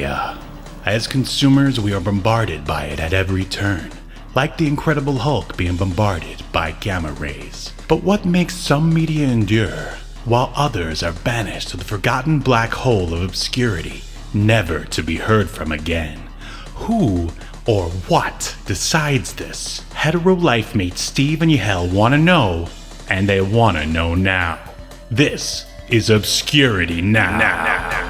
media. As consumers, we are bombarded by it at every turn, like the Incredible Hulk being bombarded by gamma rays. But what makes some media endure, while others are banished to the forgotten black hole of obscurity, never to be heard from again? Who or what decides this? Hetero life mates Steve and Yahel want to know, and they want to know now. This is Obscurity Now.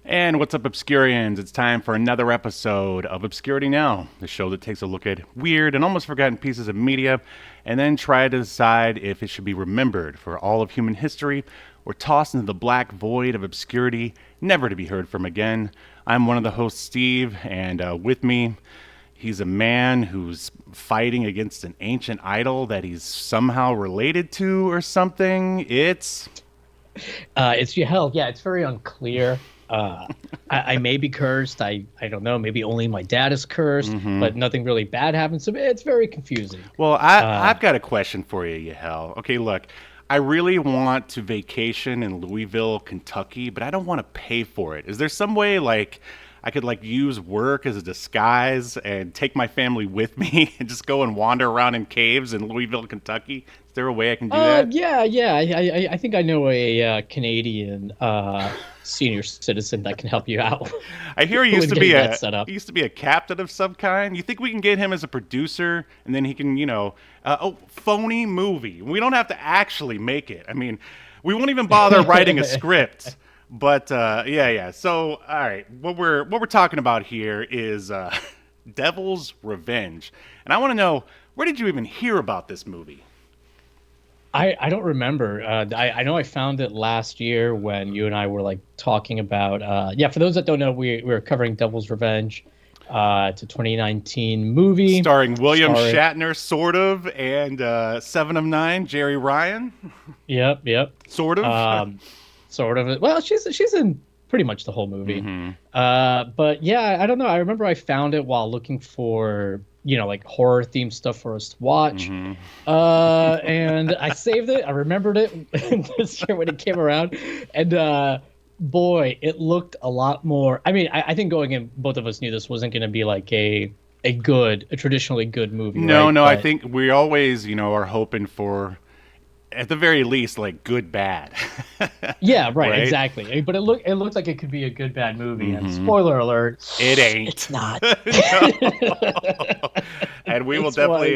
And what's up, Obscurians? It's time for another episode of Obscurity Now, the show that takes a look at weird and almost forgotten pieces of media and then try to decide if it should be remembered for all of human history or tossed into the black void of obscurity, never to be heard from again. I'm one of the hosts, Steve, and with me, he's a man who's fighting against an ancient idol that he's somehow related to or something. It's Yahel. Yeah, it's very unclear. I may be cursed. I don't know. Maybe only my dad is cursed, but nothing really bad happens to me. It's very confusing. Well, I've got a question for you, Yahel. Okay, look, I really want to vacation in Louisville, Kentucky, but I don't want to pay for it. Is there some way, like, I could, like, use work as a disguise and take my family with me and just go and wander around in caves in Louisville, Kentucky? Is there a way I can do that? Yeah. I think I know a Canadian senior citizen that can help you out. I hear he used to be a captain of some kind. You think we can get him as a producer, and then he can, phony movie. We don't have to actually make it. I mean, we won't even bother writing a script. But yeah. So, all right, what we're talking about here is Devil's Revenge, and I want to know, where did you even hear about this movie? I don't remember. I know I found it last year when you and I were like talking about. For those that don't know, we were covering Devil's Revenge. It's a 2019 movie starring William Shatner, sort of, and 7 of 9, Jerri Ryan. Yep. Sort of. Sort of. Well, she's in pretty much the whole movie. But yeah, I don't know. I remember I found it while looking for, like horror themed stuff for us to watch. And I saved it. I remembered it this year when it came around. And boy, it looked a lot more. I mean, I think going in, both of us knew this wasn't going to be like a traditionally good movie. No, right? I think we always, are hoping for, at the very least, like good bad. Yeah, right, exactly. But it looked like it could be a good bad movie. And spoiler alert, it ain't. It's not. And we will definitely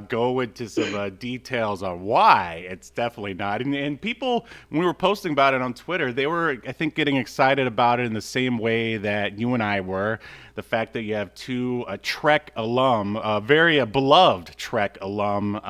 go into some details on why it's definitely not. And people, when we were posting about it on Twitter, they were, I think, getting excited about it in the same way that you and I were. The fact that you have two Trek alum, very beloved Trek alum,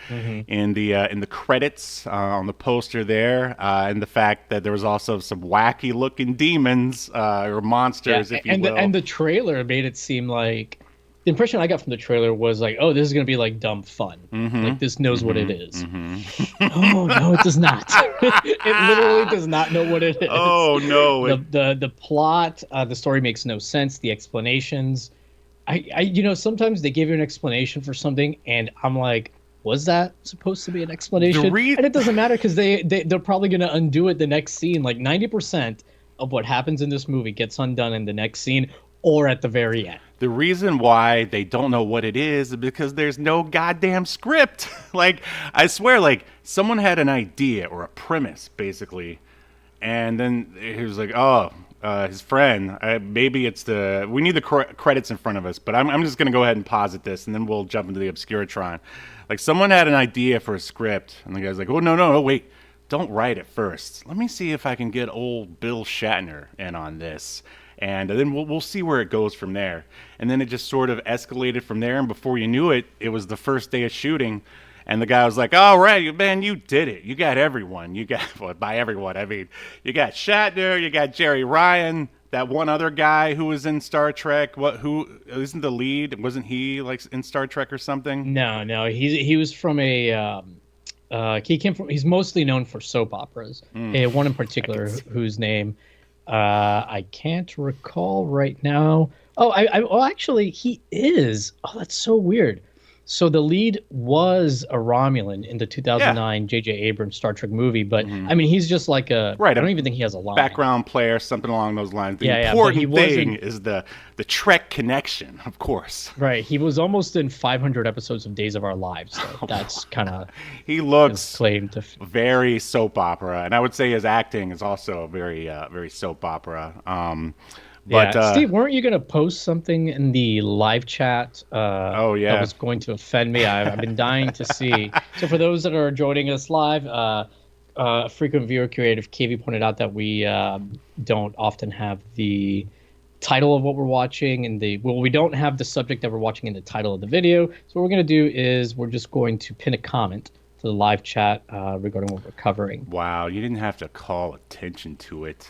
in the credits on the poster there, and the fact that there was also some wacky looking demons or monsters, if you will. And the trailer made it seem like, the impression I got from the trailer was like, oh, this is going to be like dumb fun. Like this knows what it is. Oh, no, it does not. It literally does not know what it is. Oh, no. The plot, the story makes no sense. The explanations, I sometimes they give you an explanation for something and I'm like, was that supposed to be an explanation? And it doesn't matter because they're probably going to undo it the next scene. Like 90% of what happens in this movie gets undone in the next scene or at the very end. The reason why they don't know what it is because there's no goddamn script. Like, I swear, like, someone had an idea or a premise, basically, and then he was like, his friend, maybe it's we need the credits in front of us, but I'm just going to go ahead and posit this, and then we'll jump into the Obscuritron. Like, someone had an idea for a script, and the guy's like, oh, no, wait, don't write it first. Let me see if I can get old Bill Shatner in on this. And then we'll see where it goes from there. And then it just sort of escalated from there. And before you knew it, it was the first day of shooting. And the guy was like, all right, man, you did it. You got everyone. You got, well, by everyone, I mean, you got Shatner, you got Jerri Ryan, that one other guy who was in Star Trek. Who isn't the lead? Wasn't he like in Star Trek or something? No. He was from a... he's mostly known for soap operas. One in particular whose name... I can't recall right now. Oh, actually, he is. Oh, that's so weird. So the lead was a Romulan in the Yeah. 2009 J.J. Abrams Star Trek movie, but Mhm. I mean, he's just like a. Right, I a don't even think he has a line. background player, something along those lines. The Yeah, yeah, but he important thing wasn't. is the Trek connection, of course. Right, he was almost in 500 episodes of Days of Our Lives. So that's kind of He his looks claim to. very soap opera, and I would say his acting is also very soap opera. But Yeah, Steve, weren't you going to post something in the live chat oh that yeah, was going to offend me? I've been dying to see. So for those that are joining us live, frequent viewer creative KV pointed out that we don't often have the title of what we're watching and we don't have the subject that we're watching in the title of the video. So what we're going to do is we're just going to pin a comment to the live chat regarding what we're covering. wow, you didn't have to call attention to it.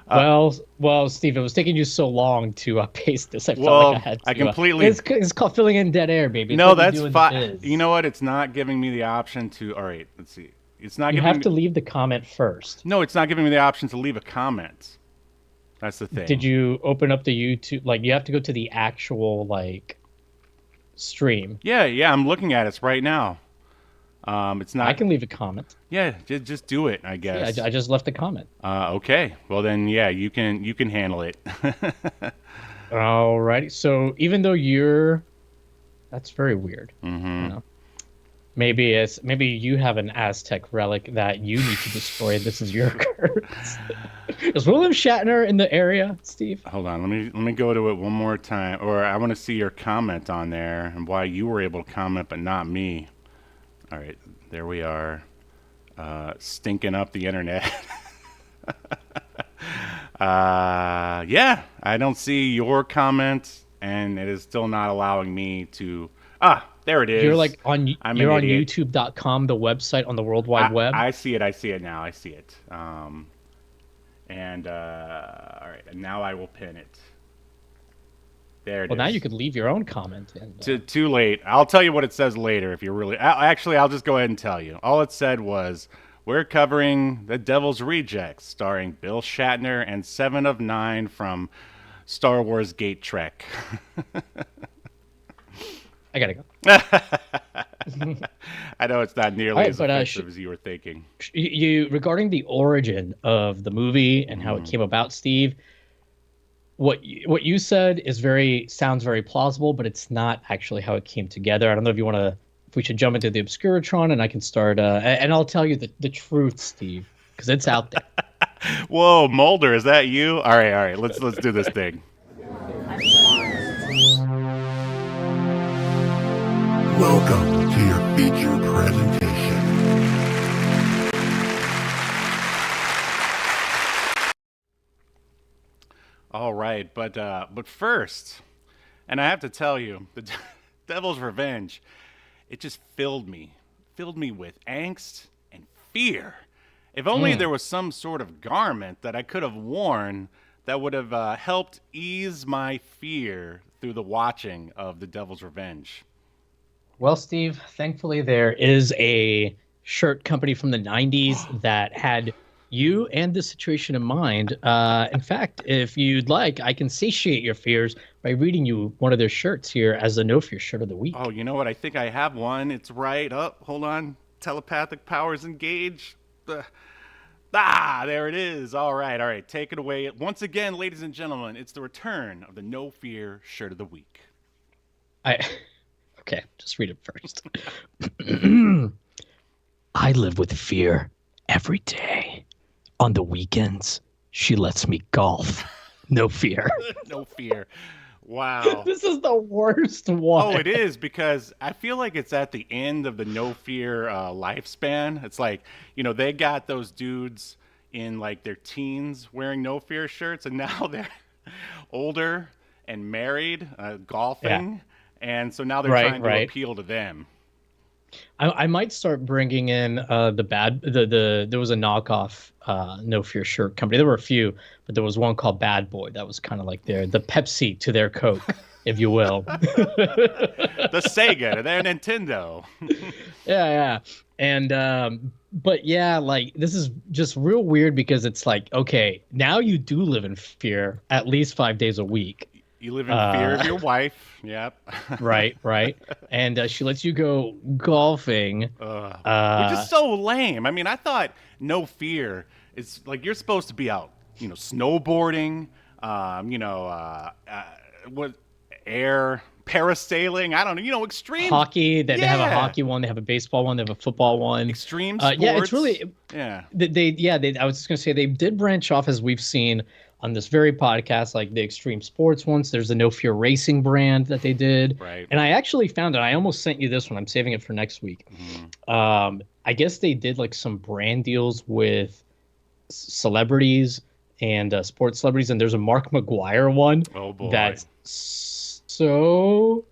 Well, Steve, it was taking you so long to paste this. I felt Well, like I had to. I completely. It's called filling in dead air, baby. It's No, what we that's do in the fine. biz. You know what? It's not giving me the option to. All right, let's see. It's not You giving have to leave the comment first. No, it's not giving me the option to leave a comment. That's the thing. Did you open up the YouTube? Like, you have to go to the actual stream. Yeah, I'm looking at it right now. It's not. I can leave a comment. Yeah, just do it, I guess. Yeah, I just left a comment. Okay. Well then, yeah, you can handle it. Alrighty. So even though that's very weird. Mm-hmm. You know? Maybe you have an Aztec relic that you need to destroy. This is your curse. Is William Shatner in the area, Steve? Hold on, let me go to it one more time, or I want to see your comment on there and why you were able to comment but not me. All right, there we are, stinking up the internet. Yeah, I don't see your comment, and it is still not allowing me to. There it is. You're on idiot. YouTube.com, the website on the World Wide Web. I see it. I see it now. I see it. And all right, and now I will pin it. There it is. Well, now you could leave your own comment. Too late. I'll tell you what it says later if you're really. Actually, I'll just go ahead and tell you. All it said was, we're covering The Devil's Rejects, starring Bill Shatner and 7 of 9 from Star Wars Gate Trek. I gotta go. I know it's not nearly as offensive as you were thinking. Regarding the origin of the movie and how it came about, Steve, what you said sounds very plausible, but it's not actually how it came together. I don't know if we should jump into the Obscuritron and I can start, and I'll tell you the truth, Steve, because it's out there. Whoa, Mulder, is that you? All right, let's do this thing. Welcome to your feature presentation. All right, but first, and I have to tell you, the Devil's Revenge, it just filled me with angst and fear. If only there was some sort of garment that I could have worn that would have helped ease my fear through the watching of The Devil's Revenge. Well, Steve, thankfully there is a shirt company from the 90s that had you and this situation in mind. In fact, if you'd like, I can satiate your fears by reading you one of their shirts here as the No Fear shirt of the week. Oh, you know what? I think I have one. It's right up. Hold on. Telepathic powers engaged. There it is. All right. Take it away. Once again, ladies and gentlemen, it's the return of the No Fear shirt of the week. Okay, just read it first. I live with fear every day. On the weekends, she lets me golf. No fear. No fear. Wow. This is the worst one. Oh, it is, because I feel like it's at the end of the No Fear lifespan. It's like, they got those dudes in like their teens wearing No Fear shirts, and now they're older and married, golfing. Yeah. And so now they're trying to appeal to them. I might start bringing in there was a knockoff No Fear shirt company. There were a few, but there was one called Bad Boy that was kind of like the Pepsi to their Coke, if you will. The Sega to their Nintendo. Yeah. And but yeah, like, this is just real weird because it's like, okay, now you do live in fear at least 5 days a week. You live in fear of your wife. Yep. Right. And she lets you go golfing. Which is so lame. I mean, I thought no fear is like you're supposed to be out, snowboarding, what parasailing. I don't know, extreme hockey. They have a hockey one. They have a baseball one. They have a football one. Extreme sports. Yeah, it's really I was just gonna say they did branch off, as we've seen on this very podcast, like the extreme sports ones. There's a No Fear Racing brand that they did. Right. And I actually found it. I almost sent you this one. I'm saving it for next week. Mm-hmm. I guess they did like some brand deals with celebrities and sports celebrities. And there's a Mark McGuire one. Oh boy. That's so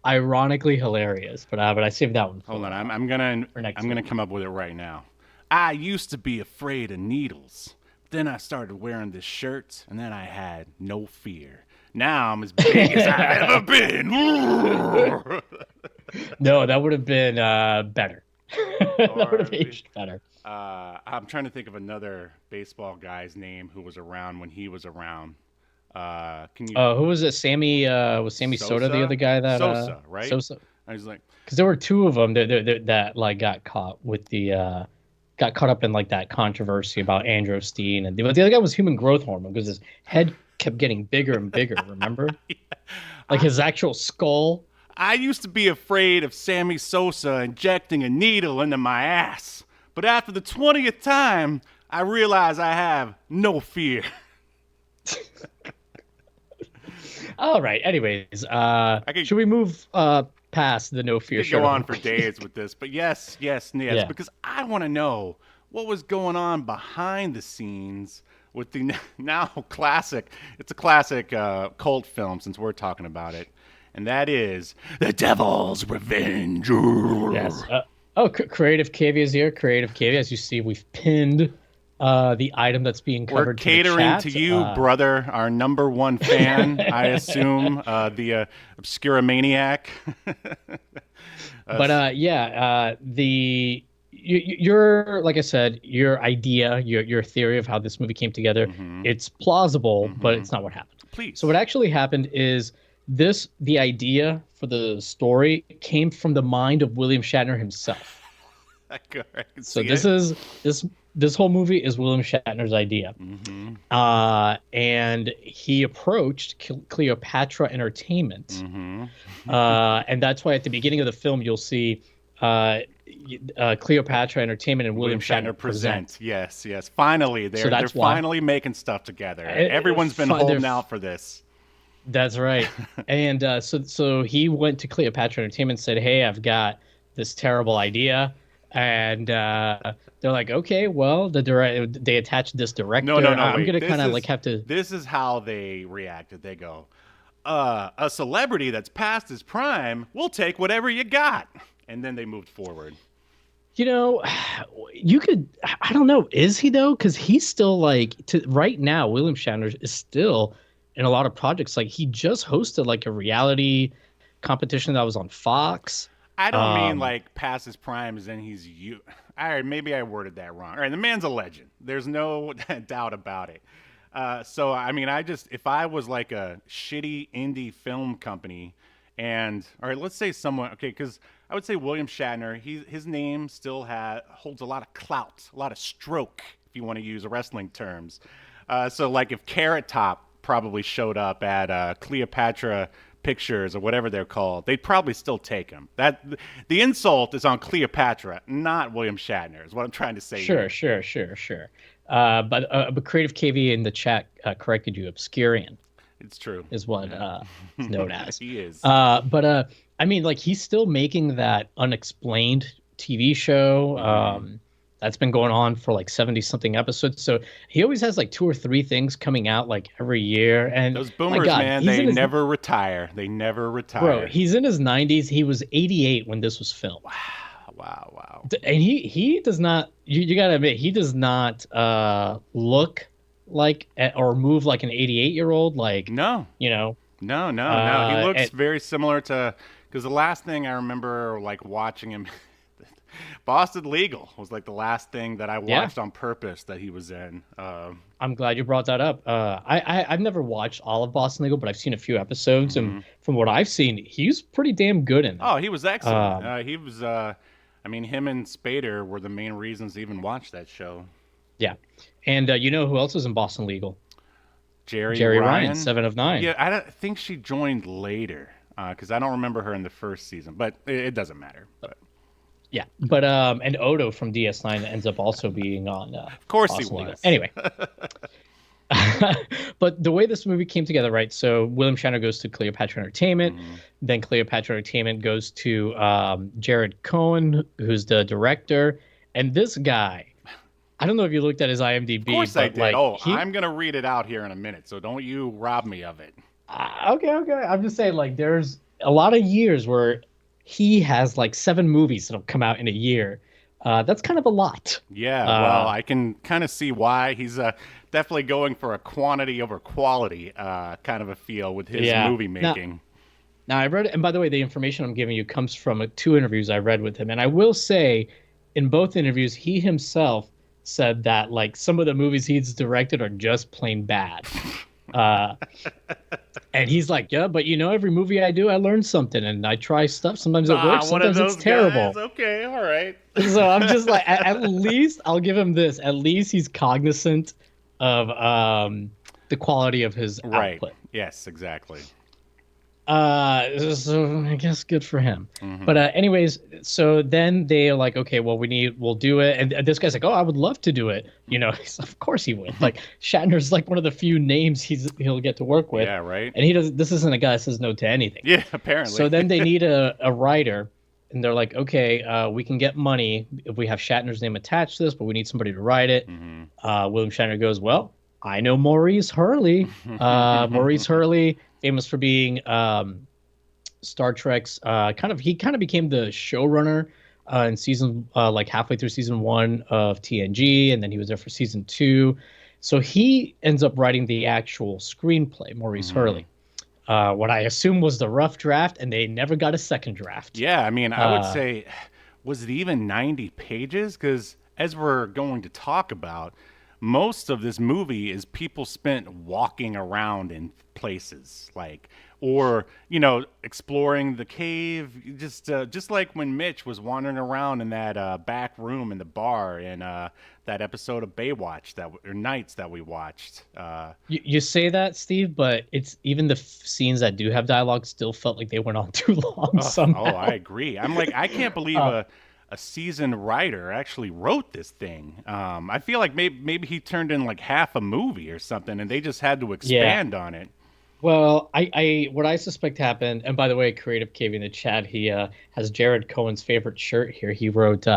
ironically hilarious. But I saved that one. Hold on. I'm gonna come up with it right now. I used to be afraid of needles. Then I started wearing this shirt, and then I had no fear. Now I'm as big as I've ever been. No, that would have been better. That would have aged better. I'm trying to think of another baseball guy's name who was around when he was around. Can you? Who was it? Was Sammy Sosa the other guy that? Sosa, right? Sosa. I was like, because there were two of them that like got caught with the. Got caught up in like that controversy about androstenedione, and the other guy was human growth hormone because his head kept getting bigger and bigger. Remember, like his actual skull. I used to be afraid of Sammy Sosa injecting a needle into my ass, but after the 20th time, I realized I have no fear. All right. Anyways, should we move past the no fear? I could go on for days with this, but yes, because I want to know what was going on behind the scenes with the now classic. It's a classic cult film since we're talking about it, and that is The Devil's Revenge. Yes. Creative Cavia is here. Creative Cavia, as you see, we've pinned the item that's being covered. We're catering to you, brother, our number one fan, I assume, the Obscura Maniac. But your like I said, your idea, your theory of how this movie came together, it's plausible, but it's not what happened. Please. So what actually happened is the idea for the story came from the mind of William Shatner himself. So this whole movie is William Shatner's idea. And he approached Cleopatra Entertainment. And that's why at the beginning of the film, you'll see Cleopatra Entertainment and William Shatner present. Yes. Finally, they're finally making stuff together. Everyone's been holding out for this. That's right. And so he went to Cleopatra Entertainment and said, hey, I've got this terrible idea. And they're like, okay, well, they attached this director. No. I'm going to kind of like have to. This is how they reacted. They go, a celebrity that's past his prime, we'll take whatever you got. And then they moved forward. You could, I don't know, is he though? Because he's still like, right now, William Shatner is still in a lot of projects. Like he just hosted like a reality competition that was on Fox. I don't mean like past his prime as in he's you. All right, maybe I worded that wrong. All right, the man's a legend. There's no doubt about it. So, I mean, if I was like a shitty indie film company and, all right, let's say someone, okay, because I would say William Shatner, his name still holds a lot of clout, a lot of stroke, if you want to use wrestling terms. So, like if Carrot Top probably showed up at Cleopatra Pictures or whatever they're called, they'd probably still take him. The insult is on Cleopatra, not William Shatner, is what I'm trying to say. Sure. But Creative KV in the chat corrected you. Obscurian. It's true. Is what he's known as. He is. But I mean, like he's still making that Unexplained TV show. That's been going on for like 70-something episodes. So he always has like 2 or 3 things coming out like every year. And those boomers, man, they never retire. They never retire. Bro, he's in his 90s. He was 88 when this was filmed. Wow. And he does not, you got to admit, he does not look like or move like an 88-year-old. Like, no. No. He looks very similar to, because the last thing I remember like watching him, Boston Legal was like the last thing that I watched on purpose that he was in. I'm glad you brought that up. I've never watched all of Boston Legal, but I've seen a few episodes, and from what I've seen, he's pretty damn good in it. Oh, he was excellent. He was. I mean, him and Spader were the main reasons to even watch that show. Yeah, and you know who else was in Boston Legal? Jerri Ryan, 7 of 9. Yeah, I don't think she joined later because I don't remember her in the first season, but it doesn't matter. But. Yeah, but and Odo from DS9 ends up also being on. Of course Boston he was. Legal. Anyway, but the way this movie came together, right? So William Shatner goes to Cleopatra Entertainment, then Cleopatra Entertainment goes to Jared Cohen, who's the director, and this guy. I don't know if you looked at his IMDb. Of course I did. Like, I'm going to read it out here in a minute, so don't you rob me of it. Okay. I'm just saying, like, there's a lot of years where he has, like, 7 movies that'll come out in a year. That's kind of a lot. Yeah, well, I can kind of see why. He's definitely going for a quantity over quality kind of a feel with his movie making. Now, I read, and by the way, the information I'm giving you comes from 2 interviews I read with him. And I will say, in both interviews, he himself said that like some of the movies he's directed are just plain bad. And he's like, yeah, but you know, every movie I do, I learn something and I try stuff. Sometimes it works, sometimes it's terrible. Guys. Okay, all right. So I'm just like, at least I'll give him this. At least he's cognizant of the quality of his output. Yes, exactly. So I guess good for him. But anyways, so then they're like, okay, well, we'll do it. And this guy's like, oh, I would love to do it. You know, of course he would. Like Shatner's like one of the few names he'll get to work with. Yeah, right. And this isn't a guy that says no to anything. Yeah, apparently. So then they need a writer, and they're like, okay, we can get money if we have Shatner's name attached to this, but we need somebody to write it. William Shatner goes, well, I know Maurice Hurley. Maurice Hurley, famous for being Star Trek's he kind of became the showrunner in season like halfway through season 1 of TNG, and then he was there for season 2. So he ends up writing the actual screenplay, Maurice Hurley. What I assume was the rough draft, and they never got a second draft. Yeah, I mean, I would say, was it even 90 pages? Because as we're going to talk about, most of this movie is people spent walking around in places, like, or, you know, exploring the cave, just like when Mitch was wandering around in that back room in the bar in that episode of Baywatch or Nights that we watched. You say that, Steve, but it's even the scenes that do have dialogue still felt like they went on too long somehow. Oh, I agree. I'm like, I can't believe a seasoned writer actually wrote this thing. I feel like maybe he turned in like half a movie or something, and they just had to expand on it. Well, what I suspect happened, and by the way, Creative Cave in the chat, he has Jared Cohen's favorite shirt here. He wrote,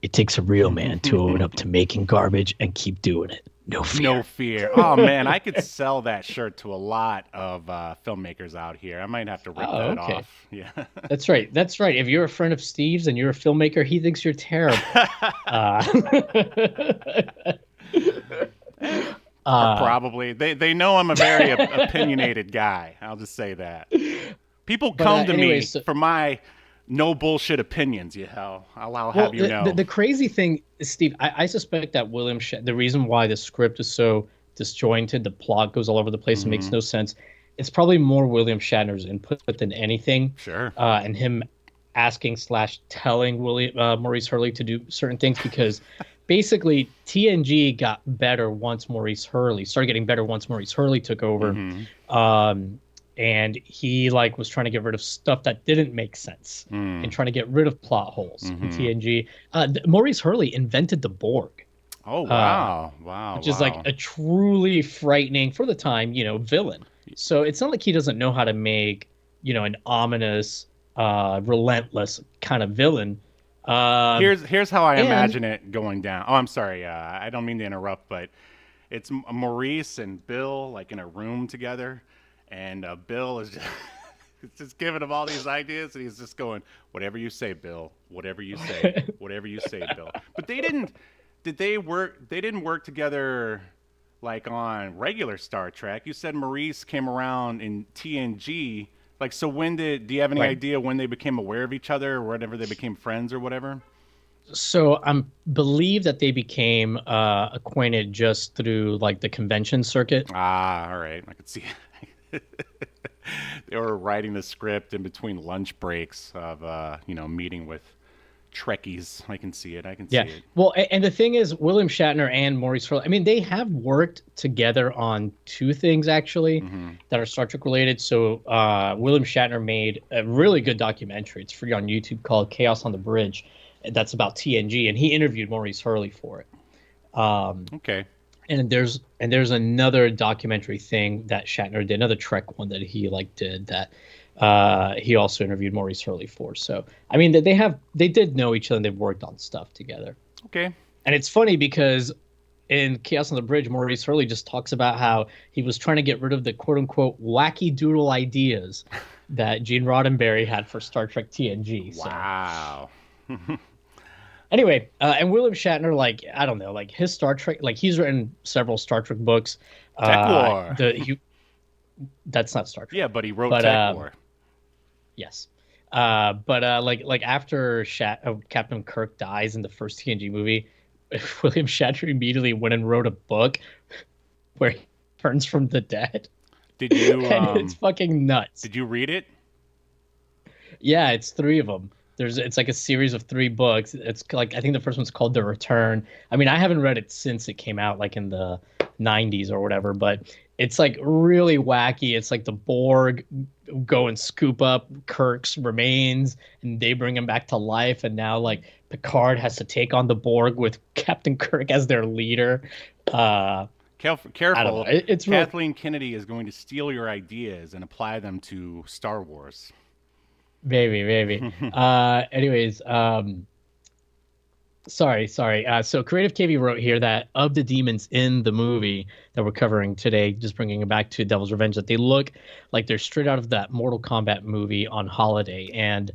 "It takes a real man to own up to making garbage and keep doing it. No fear." No fear. Oh man, I could sell that shirt to a lot of filmmakers out here. I might have to rip that off. Yeah. That's right. If you're a friend of Steve's and you're a filmmaker, he thinks you're terrible. Probably. They know I'm a very opinionated guy. I'll just say that. People come to me for my no bullshit opinions, Yahel. I'll have you know. The crazy thing, Steve, I suspect that the reason why the script is so disjointed, the plot goes all over the place and makes no sense, it's probably more William Shatner's input than anything. Sure. And him asking / telling Maurice Hurley to do certain things, because basically TNG got better once Maurice Hurley took over. And he was trying to get rid of stuff that didn't make sense and trying to get rid of plot holes in TNG. Maurice Hurley invented the Borg. Oh, wow. Wow. Which is like a truly frightening, for the time, villain. So it's not like he doesn't know how to make, an ominous, relentless kind of villain. Here's how I imagine it going down. Oh, I'm sorry. I don't mean to interrupt, but it's Maurice and Bill in a room together. And Bill is just giving him all these ideas, and he's just going, "Whatever you say, Bill. Whatever you say. Whatever you say, Bill." But they didn't. Did they work? They didn't work together on regular Star Trek. You said Maurice came around in TNG. So do you have any idea when they became aware of each other, or whenever they became friends, or whatever? So I believe that they became acquainted just through like the convention circuit. Ah, all right. I could see they were writing the script in between lunch breaks of meeting with Trekkies. I can see it. I can see Yeah. it. Well, and the thing is, William Shatner and Maurice Hurley, I mean, they have worked together on two things actually that are Star Trek related. So William Shatner made a really good documentary. It's free on YouTube called Chaos on the Bridge. That's about TNG, and he interviewed Maurice Hurley for it. Okay. And there's another documentary thing that Shatner did, another Trek one that he did that he also interviewed Maurice Hurley for. So I mean that they did know each other and they've worked on stuff together. Okay. And it's funny because in Chaos on the Bridge, Maurice Hurley just talks about how he was trying to get rid of the quote unquote wacky doodle ideas that Gene Roddenberry had for Star Trek TNG. So. Wow. Anyway, and William Shatner, I don't know, his Star Trek, he's written several Star Trek books. Tech War. That's not Star Trek. Yeah, but he wrote Tech War. Yes. But after Captain Kirk dies in the first TNG movie, William Shatner immediately went and wrote a book where he turns from the dead. Did you? And it's fucking nuts. Did you read it? Yeah, it's 3 of them. It's like a series of 3 books. It's I think the first one's called The Return. I mean, I haven't read it since it came out, in the 90s or whatever, but it's really wacky. It's the Borg go and scoop up Kirk's remains and they bring him back to life. And now Picard has to take on the Borg with Captain Kirk as their leader. Careful. It's Kathleen Kennedy is going to steal your ideas and apply them to Star Wars. Maybe. Anyways, sorry. So Creative KV wrote here that of the demons in the movie that we're covering today, just bringing it back to Devil's Revenge, that they look like they're straight out of that Mortal Kombat movie on holiday. And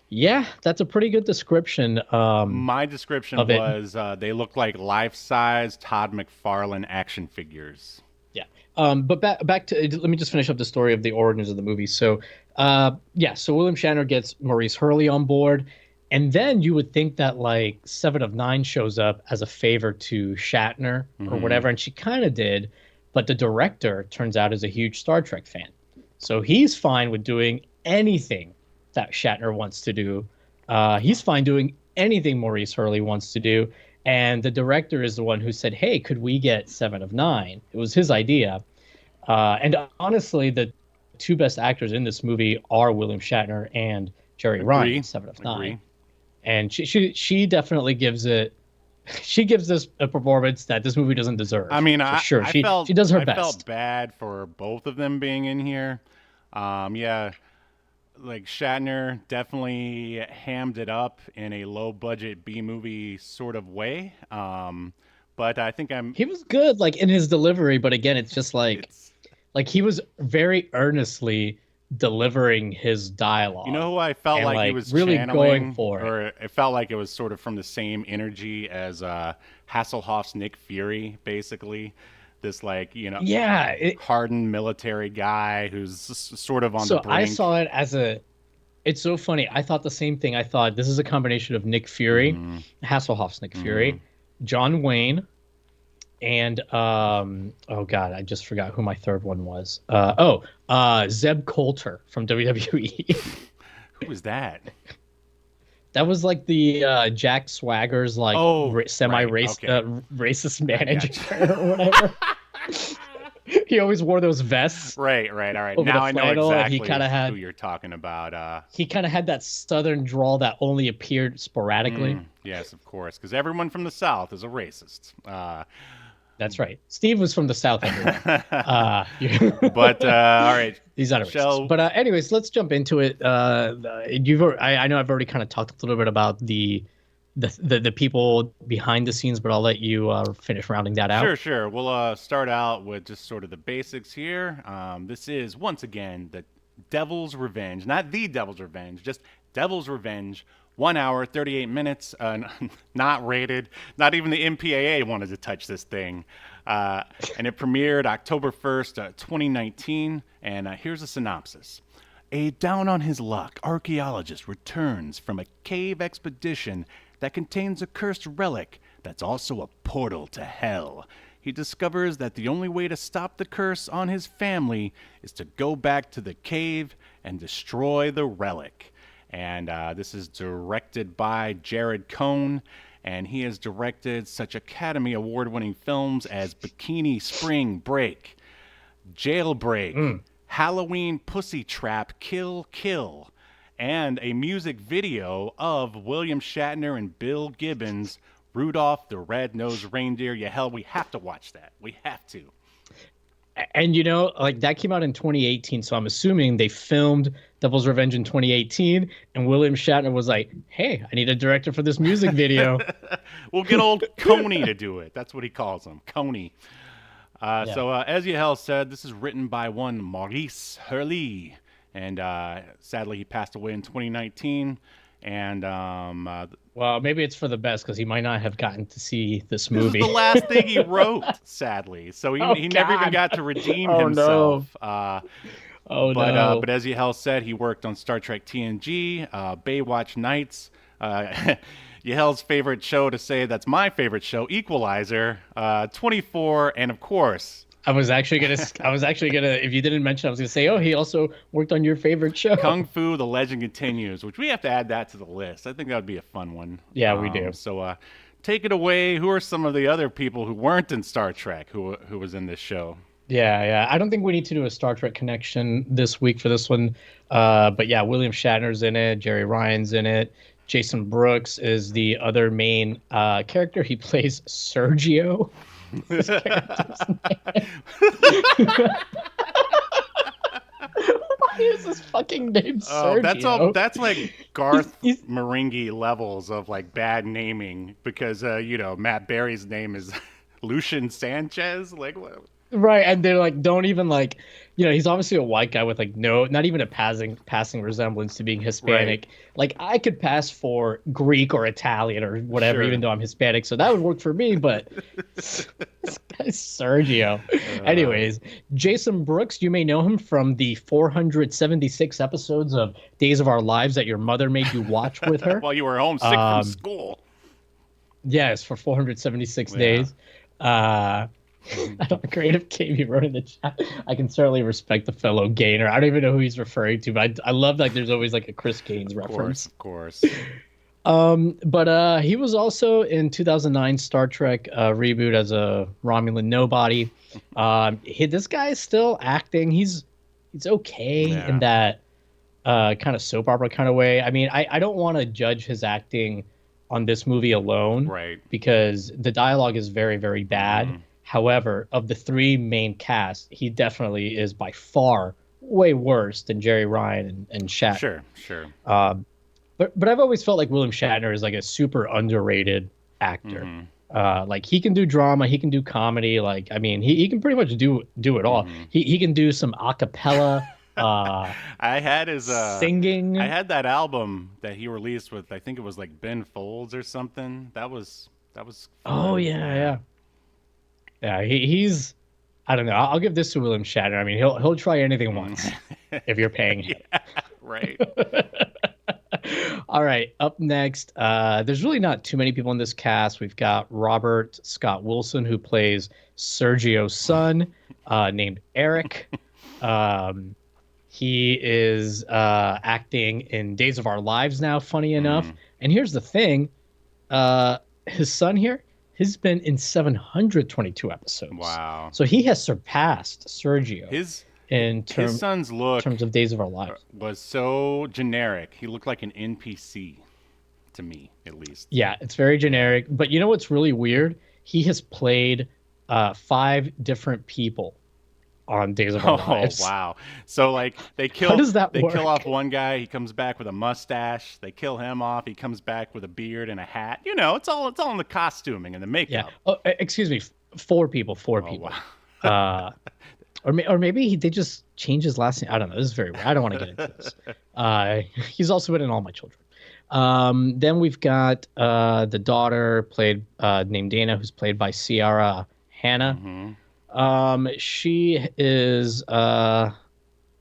yeah, that's a pretty good description. My description was they look like life-size Todd McFarlane action figures. Yeah. But back to, let me just finish up the story of the origins of the movie. So, so William Shatner gets Maurice Hurley on board, and then you would think that 7 of 9 shows up as a favor to Shatner or whatever, and she kind of did, but the director turns out is a huge Star Trek fan. So he's fine with doing anything that Shatner wants to do. He's fine doing anything Maurice Hurley wants to do. And the director is the one who said, hey, could we get 7 of 9? It was his idea. And honestly, the 2 best actors in this movie are William Shatner and Jerri Ryan, 7 of 9. Agree. And she definitely gives it. She gives this a performance that this movie doesn't deserve. I mean, sure, she does her best. I felt bad for both of them being in here. Shatner definitely hammed it up in a low-budget B-movie sort of way. But I think he was good, in his delivery. But again, it's just he was very earnestly delivering his dialogue. You know who I felt like he was really channeling, going for it? Or it felt like it was sort of from the same energy as Hasselhoff's Nick Fury, basically. This hardened military guy who's sort of on the brink. So I saw it as it's so funny. I thought the same thing. I thought this is a combination of Nick Fury, Hasselhoff's Nick Fury, John Wayne, and oh god, I just forgot who my third one was. Zeb Coulter from WWE. Who was that? That was the Jack Swagger's racist manager or whatever. He always wore those vests. Right. All right. Now I know exactly who you're talking about. He kind of had that southern drawl that only appeared sporadically. Yes, of course, because everyone from the South is a racist. That's right. Steve was from the South. But all right, these are racist. But anyways, let's jump into it. I know I've already kind of talked a little bit about the people behind the scenes, but I'll let you finish rounding that out. Sure. We'll start out with just sort of the basics here. This is once again the Devil's Revenge, not the Devil's Revenge, just Devil's Revenge. 1 hour, 38 minutes, not rated. Not even the MPAA wanted to touch this thing. And it premiered October 1st, 2019. And here's a synopsis. A down-on-his-luck archaeologist returns from a cave expedition that contains a cursed relic that's also a portal to hell. He discovers that the only way to stop the curse on his family is to go back to the cave and destroy the relic. And this is directed by Jared Cohn, and he has directed such Academy Award-winning films as Bikini Spring Break, Jailbreak, Halloween Pussy Trap Kill Kill, and a music video of William Shatner and Bill Gibbons' Rudolph the Red-Nosed Reindeer. Yahel, we have to watch that. We have to. And you know, like that came out in 2018, so I'm assuming they filmed Devil's Revenge in 2018, and William Shatner was like, "Hey, I need a director for this music video." We'll get old Coney to do it. That's what he calls him, Coney. So as Yahel said, this is written by one Maurice Hurley, and sadly he passed away in 2019. And well, maybe it's for the best because he might not have gotten to see this this movie. is the last thing he wrote, sadly. So he never even got to redeem himself. No. But as Yahel said, he worked on Star Trek TNG, Baywatch Nights, Yahel's favorite show to say that's my favorite show, Equalizer, 24, and of course, I was actually gonna. If you didn't mention, I was gonna say, oh, he also worked on your favorite show, Kung Fu: The Legend Continues, which we have to add that to the list. I think that would be a fun one. Yeah, we do. So take it away. Who are some of the other people who weren't in Star Trek who was in this show? Yeah. I don't think we need to do a Star Trek connection this week for this one. But yeah, William Shatner's in it. Jerri Ryan's in it. Jason Brooks is the other main character. He plays Sergio. His character's name. Why is this fucking name Sergio? That's like Garth Marenghi levels of like bad naming because Matt Berry's name is Lucian Sanchez. Like what? Right, and they're like, don't even like, he's obviously a white guy with like not even a passing resemblance to being Hispanic. Right. Like I could pass for Greek or Italian or whatever, even though I'm Hispanic, so that would work for me. But this guy's Sergio. Anyways, Jason Brooks, you may know him from the 476 episodes of Days of Our Lives that your mother made you watch with her while you were homesick from school. Yes, for 476 days. I don't agree if Katie wrote in the chat. I can certainly respect the fellow Gainer. I don't even know who he's referring to, but I love like there's always like a Chris Gaines reference. Of course. But he was also in 2009 Star Trek reboot as a Romulan nobody. This guy is still acting. He's okay in that kind of soap opera kind of way. I mean, I don't want to judge his acting on this movie alone, right? Because the dialogue is very, very bad. Mm-hmm. However, of the three main cast, he definitely is by far way worse than Jerri Ryan and Shatner. Sure. But I've always felt like William Shatner is like a super underrated actor. Mm-hmm. Like he can do drama, he can do comedy. Like I mean, he can pretty much do it all. Mm-hmm. He can do some a cappella. I had his singing. I had that album that he released with I think it was like Ben Folds or something. That was. Fun. Oh yeah. Yeah, he's. I don't know. I'll give this to William Shatner. I mean, he'll try anything once if you're paying him. Yeah, right. All right. Up next, there's really not too many people in this cast. We've got Robert Scott Wilson, who plays Sergio's son, named Eric. He is acting in Days of Our Lives now, funny enough. And here's the thing. His son here, he's been in 722 episodes. Wow. So he has surpassed Sergio. His son's look in terms of Days of Our Lives was so generic. He looked like an NPC to me, at least. Yeah, it's very generic. But you know what's really weird? He has played 5 different people on Days of Our Lives. Oh, wow. So, like, they kill off one guy. He comes back with a mustache. They kill him off. He comes back with a beard and a hat. It's all in the costuming and the makeup. Yeah. Oh, excuse me. 4 people. 4 people. Wow. Or maybe they just changed his last name. I don't know. This is very weird. I don't want to get into this. He's also been in All My Children. Then we've got the daughter named Dana, who's played by Ciara Hanna. Mm-hmm. She is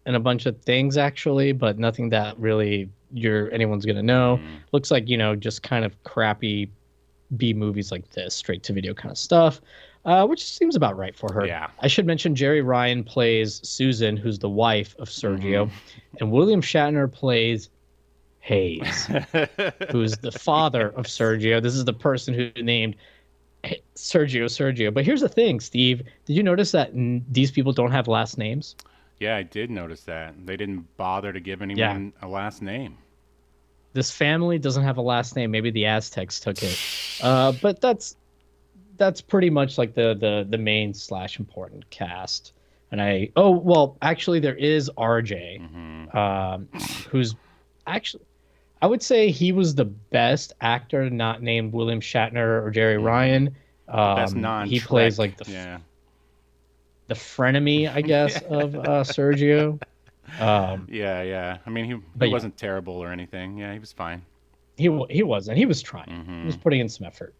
in a bunch of things actually, but nothing that really anyone's gonna know. Looks like, just kind of crappy B movies like this, straight to video kind of stuff, which seems about right for her. Yeah. I should mention Jerri Ryan plays Susan, who's the wife of Sergio, and William Shatner plays Hayes, who's the father of Sergio. This is the person who named Sergio. But here's the thing, Steve. Did you notice that these people don't have last names? Yeah, I did notice that. They didn't bother to give anyone a last name. This family doesn't have a last name. Maybe the Aztecs took it. But that's pretty much like the main / important cast. And actually there is RJ, who's actually, I would say he was the best actor not named William Shatner or Jerri Ryan. Best non-Trek. He plays like the frenemy, I guess, of Sergio. Yeah. I mean, he wasn't terrible or anything. Yeah, he was fine. He wasn't. He was trying. He was putting in some effort.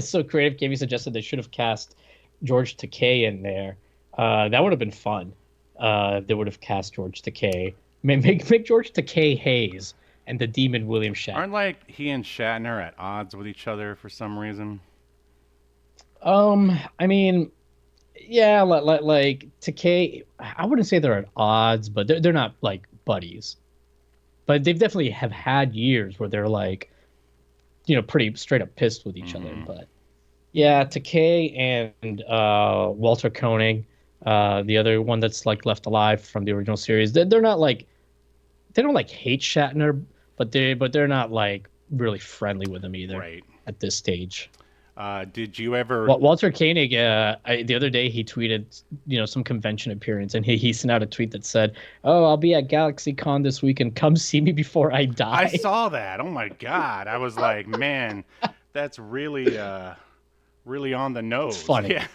So Creative Gaming suggested they should have cast George Takei in there. That would have been fun. They would have cast George Takei. Make George Takei Hayes and the demon William Shatner. Aren't like he and Shatner at odds with each other for some reason? I mean, yeah, like Takei, I wouldn't say they're at odds, but they're not like buddies. But they've definitely have had years where they're like, pretty straight up pissed with each other. But yeah, Takei and Walter Koenig, the other one that's like left alive from the original series, they're not like, they don't like hate Shatner, but they're not like really friendly with him either. Right. At this stage. Did you ever? Walter Koenig, the other day he tweeted, some convention appearance, and he sent out a tweet that said, "Oh, I'll be at GalaxyCon this weekend. Come see me before I die." I saw that. Oh my God! I was like, man, that's really on the nose. It's funny. Yeah.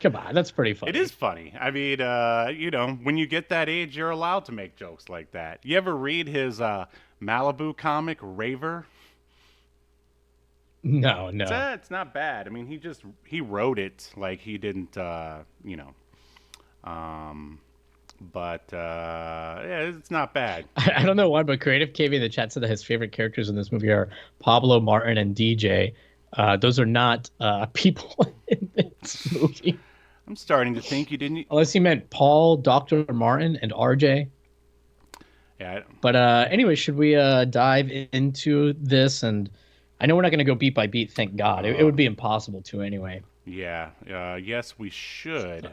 Come on, that's pretty funny. It is funny. I mean, when you get that age, you're allowed to make jokes like that. You ever read his Malibu comic, Raver? No. It's not bad. I mean, he wrote it, like he didn't, but it's not bad. I don't know why, but Creative KV in the chat said that his favorite characters in this movie are Pablo, Martin, and DJ. Those are not people in this movie. I'm starting to think you didn't. Unless you meant Paul, Dr. Martin, and RJ. Yeah. But anyway, should we dive into this? And I know we're not going to go beat by beat, thank God. It would be impossible to anyway. Yeah. Yes, we should.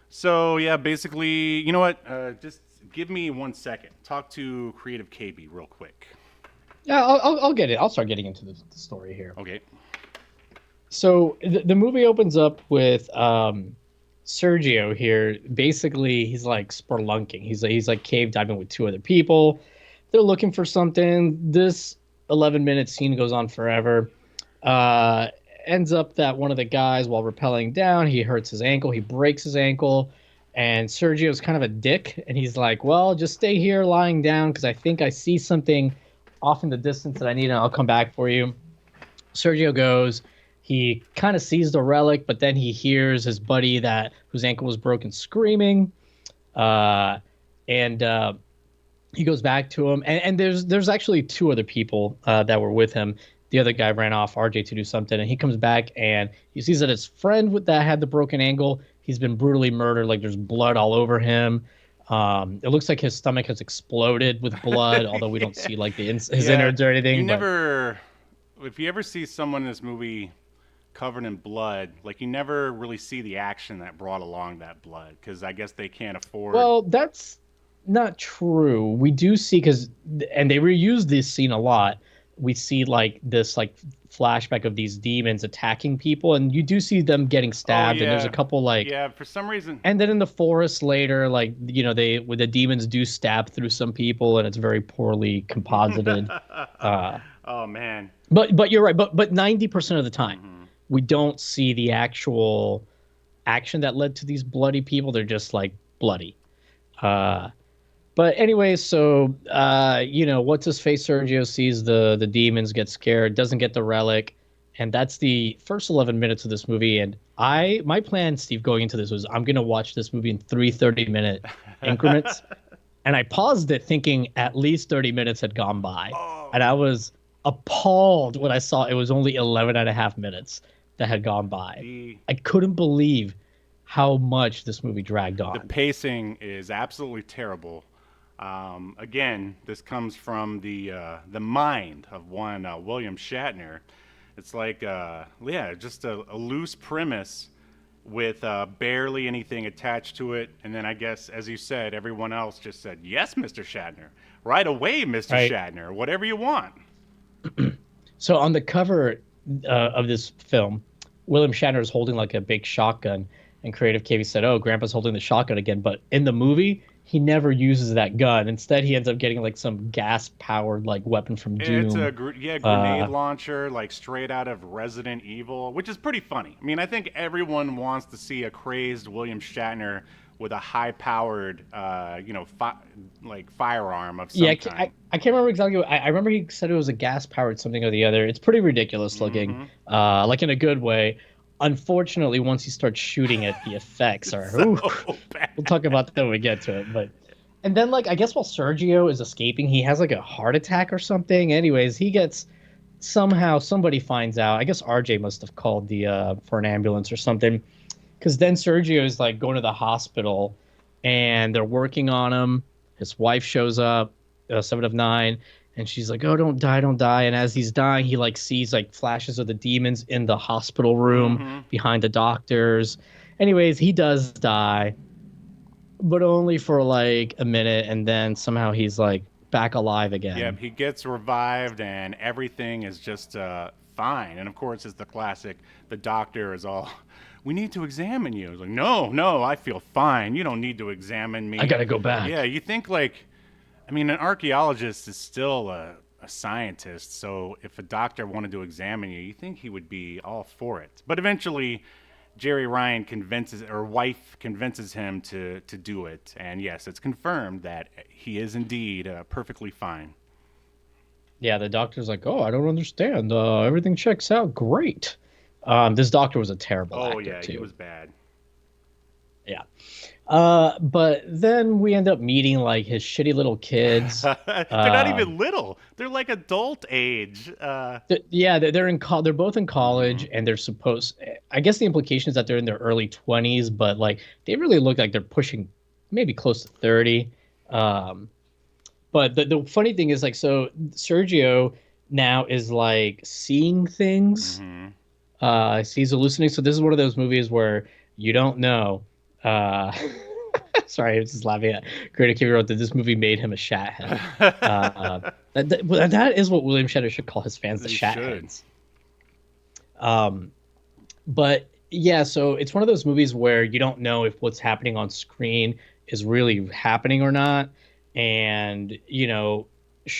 So, yeah, basically, you know what? Just give me 1 second. Talk to Creative KB real quick. Yeah, I'll get it. I'll start getting into the story here. Okay. So the movie opens up with Sergio here. Basically, he's like spelunking. He's like cave diving with two other people. They're looking for something. This 11-minute scene goes on forever. Ends up that one of the guys, while rappelling down, he hurts his ankle. He breaks his ankle. And Sergio's kind of a dick. And he's like, well, just stay here lying down because I think I see something off in the distance that I need, and I'll come back for you. Sergio goes. He kind of sees the relic, but then he hears his buddy whose ankle was broken screaming. And he goes back to him. And there's actually two other people that were with him. The other guy ran off, RJ, to do something, and he comes back and he sees that his friend that had the broken ankle, he's been brutally murdered. Like there's blood all over him. It looks like his stomach has exploded with blood, although we don't see like his innards or anything. If you ever see someone in this movie covered in blood, like you never really see the action that brought along that blood, because I guess they can't afford. Well, that's not true. We do see and they reuse this scene a lot. We see like this like flashback of these demons attacking people, and you do see them getting stabbed. And there's a couple for some reason. And then in the forest later, like the demons do stab through some people, and it's very poorly composited. Oh man. But you're right. But 90% of the time, we don't see the actual action that led to these bloody people. They're just like bloody. But anyway, so, what's his face? Sergio sees the demons, gets scared, doesn't get the relic. and that's the first 11 minutes of this movie. And my plan, Steve, going into this was I'm gonna watch this movie in 30-minute increments. And I paused it thinking at least 30 minutes had gone by. Oh. And I was appalled when I saw it was only 11 and a half minutes that had gone by. I couldn't believe how much this movie dragged on. The pacing is absolutely terrible. Again, this comes from the mind of one William Shatner. It's like, just a loose premise with barely anything attached to it. And then I guess, as you said, everyone else just said, yes, Mr. Shatner. Right away, Mr. Right. Shatner. Whatever you want. So on the cover of this film, William Shatner is holding like a big shotgun. And Creative KV said, oh, Grandpa's holding the shotgun again. But in the movie, he never uses that gun. Instead, he ends up getting like some gas-powered like weapon from Doom. It's a grenade launcher, like straight out of Resident Evil, which is pretty funny. I mean, I think everyone wants to see a crazed William Shatner with a high-powered, firearm of some kind. I can't remember exactly. I remember he said it was a gas-powered something or the other. It's pretty ridiculous looking, like in a good way. Unfortunately, once you start shooting it, the effects are. Bad. We'll talk about that when we get to it. And then, like, I guess while Sergio is escaping, he has like a heart attack or something. Anyways, he gets somebody finds out. I guess RJ must have called for an ambulance or something, because then Sergio is like going to the hospital, and they're working on him. His wife shows up, 7 of 9. And she's like, oh, don't die. And as he's dying, he like sees like flashes of the demons in the hospital room behind the doctors. Anyways, he does die, but only for like a minute. And then somehow he's like back alive again. Yeah, he gets revived and everything is just fine. And of course, it's the classic. The doctor is all, we need to examine you. It's like, no, I feel fine. You don't need to examine me. I got to go back. Yeah, you think like, I mean, an archaeologist is still a scientist, so if a doctor wanted to examine you, you think he would be all for it. But eventually, Jerri Ryan convinces him to do it. And yes, it's confirmed that he is indeed perfectly fine. Yeah, the doctor's like, oh, I don't understand. Everything checks out great. This doctor was a terrible actor, too. He was bad. Yeah. But then we end up meeting like his shitty little kids. They're not even little. They're like adult age. They're both in college, and they're supposed. I guess the implication is that they're in their early 20s, but like they really look like they're pushing maybe close to 30. But the funny thing is like, so Sergio now is like seeing things. He's hallucinating. So this is one of those movies where you don't know. Sorry, I was just laughing at Creative King wrote that this movie made him a shathead. That is what William Shatner should call his fans, the shatheads. But yeah, so it's one of those movies where you don't know if what's happening on screen is really happening or not. And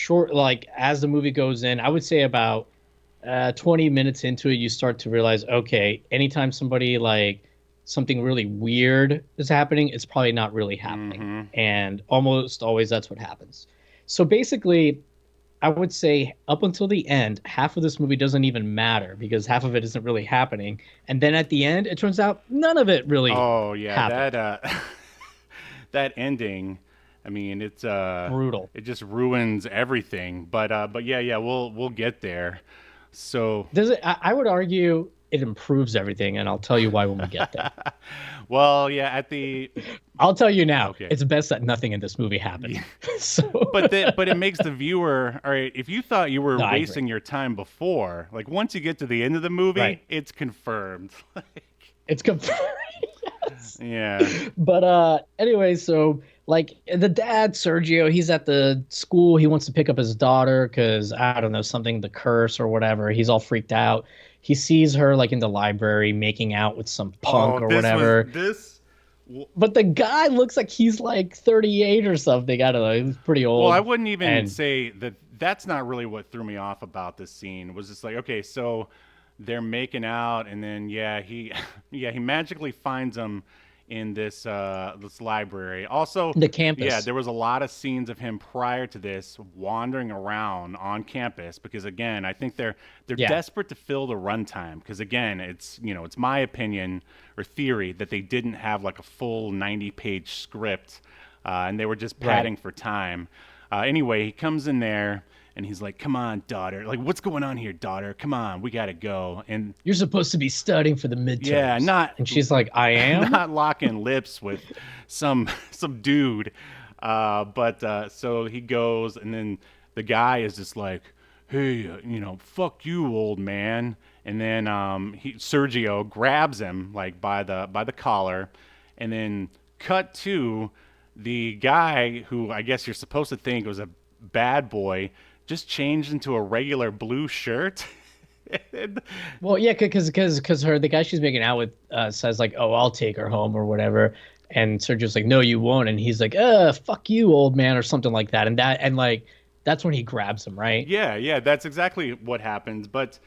like as the movie goes in, I would say about 20 minutes into it, you start to realize, okay, anytime somebody like something really weird is happening, it's probably not really happening. And almost always that's what happens. So basically, I would say up until the end, half of this movie doesn't even matter because half of it isn't really happening. And then at the end, it turns out none of it really happened. That ending, I mean, it's brutal. It just ruins everything. But yeah, we'll get there. So I would argue it improves everything, and I'll tell you why when we get there. Well, yeah, I'll tell you now. Okay. It's best that nothing in this movie happened. But it makes the viewer, all right, if you thought you were wasting your time before, like once you get to the end of the movie, it's confirmed. It's confirmed. Yes. Yeah. But anyway, so like the dad, Sergio, he's at the school. He wants to pick up his daughter because, I don't know, something, the curse or whatever. He's all freaked out. He sees her like in the library making out with some punk or whatever. But the guy looks like he's like 38 or something. I don't know. He's pretty old. Well, I wouldn't even say that. That's not really what threw me off about this scene. It was just like, okay, so they're making out, and then he magically finds him in this library. Also, The campus. yeah, there was a lot of scenes of him prior to this wandering around on campus because again, I think they're Yeah. desperate to fill the runtime because again, it's it's my opinion or theory that they didn't have like a full 90-page script and they were just padding for time. Anyway, he comes in there. And he's like, come on, daughter. Like, what's going on here, daughter? Come on, we got to go. And You're supposed to be studying for the midterms. yeah, not. And she's like, I am? Not locking lips with some dude. So he goes, and then the guy is just like, hey, fuck you, old man. And then Sergio grabs him, like, by the collar. And then cut to the guy who I guess you're supposed to think was a bad boy just changed into a regular blue shirt. Well, yeah, because the guy she's making out with says like, oh, I'll take her home or whatever, and Sergio's like, no, you won't, and he's like, fuck you, old man, or something like that, and like that's when he grabs him, right? Yeah, that's exactly what happens. But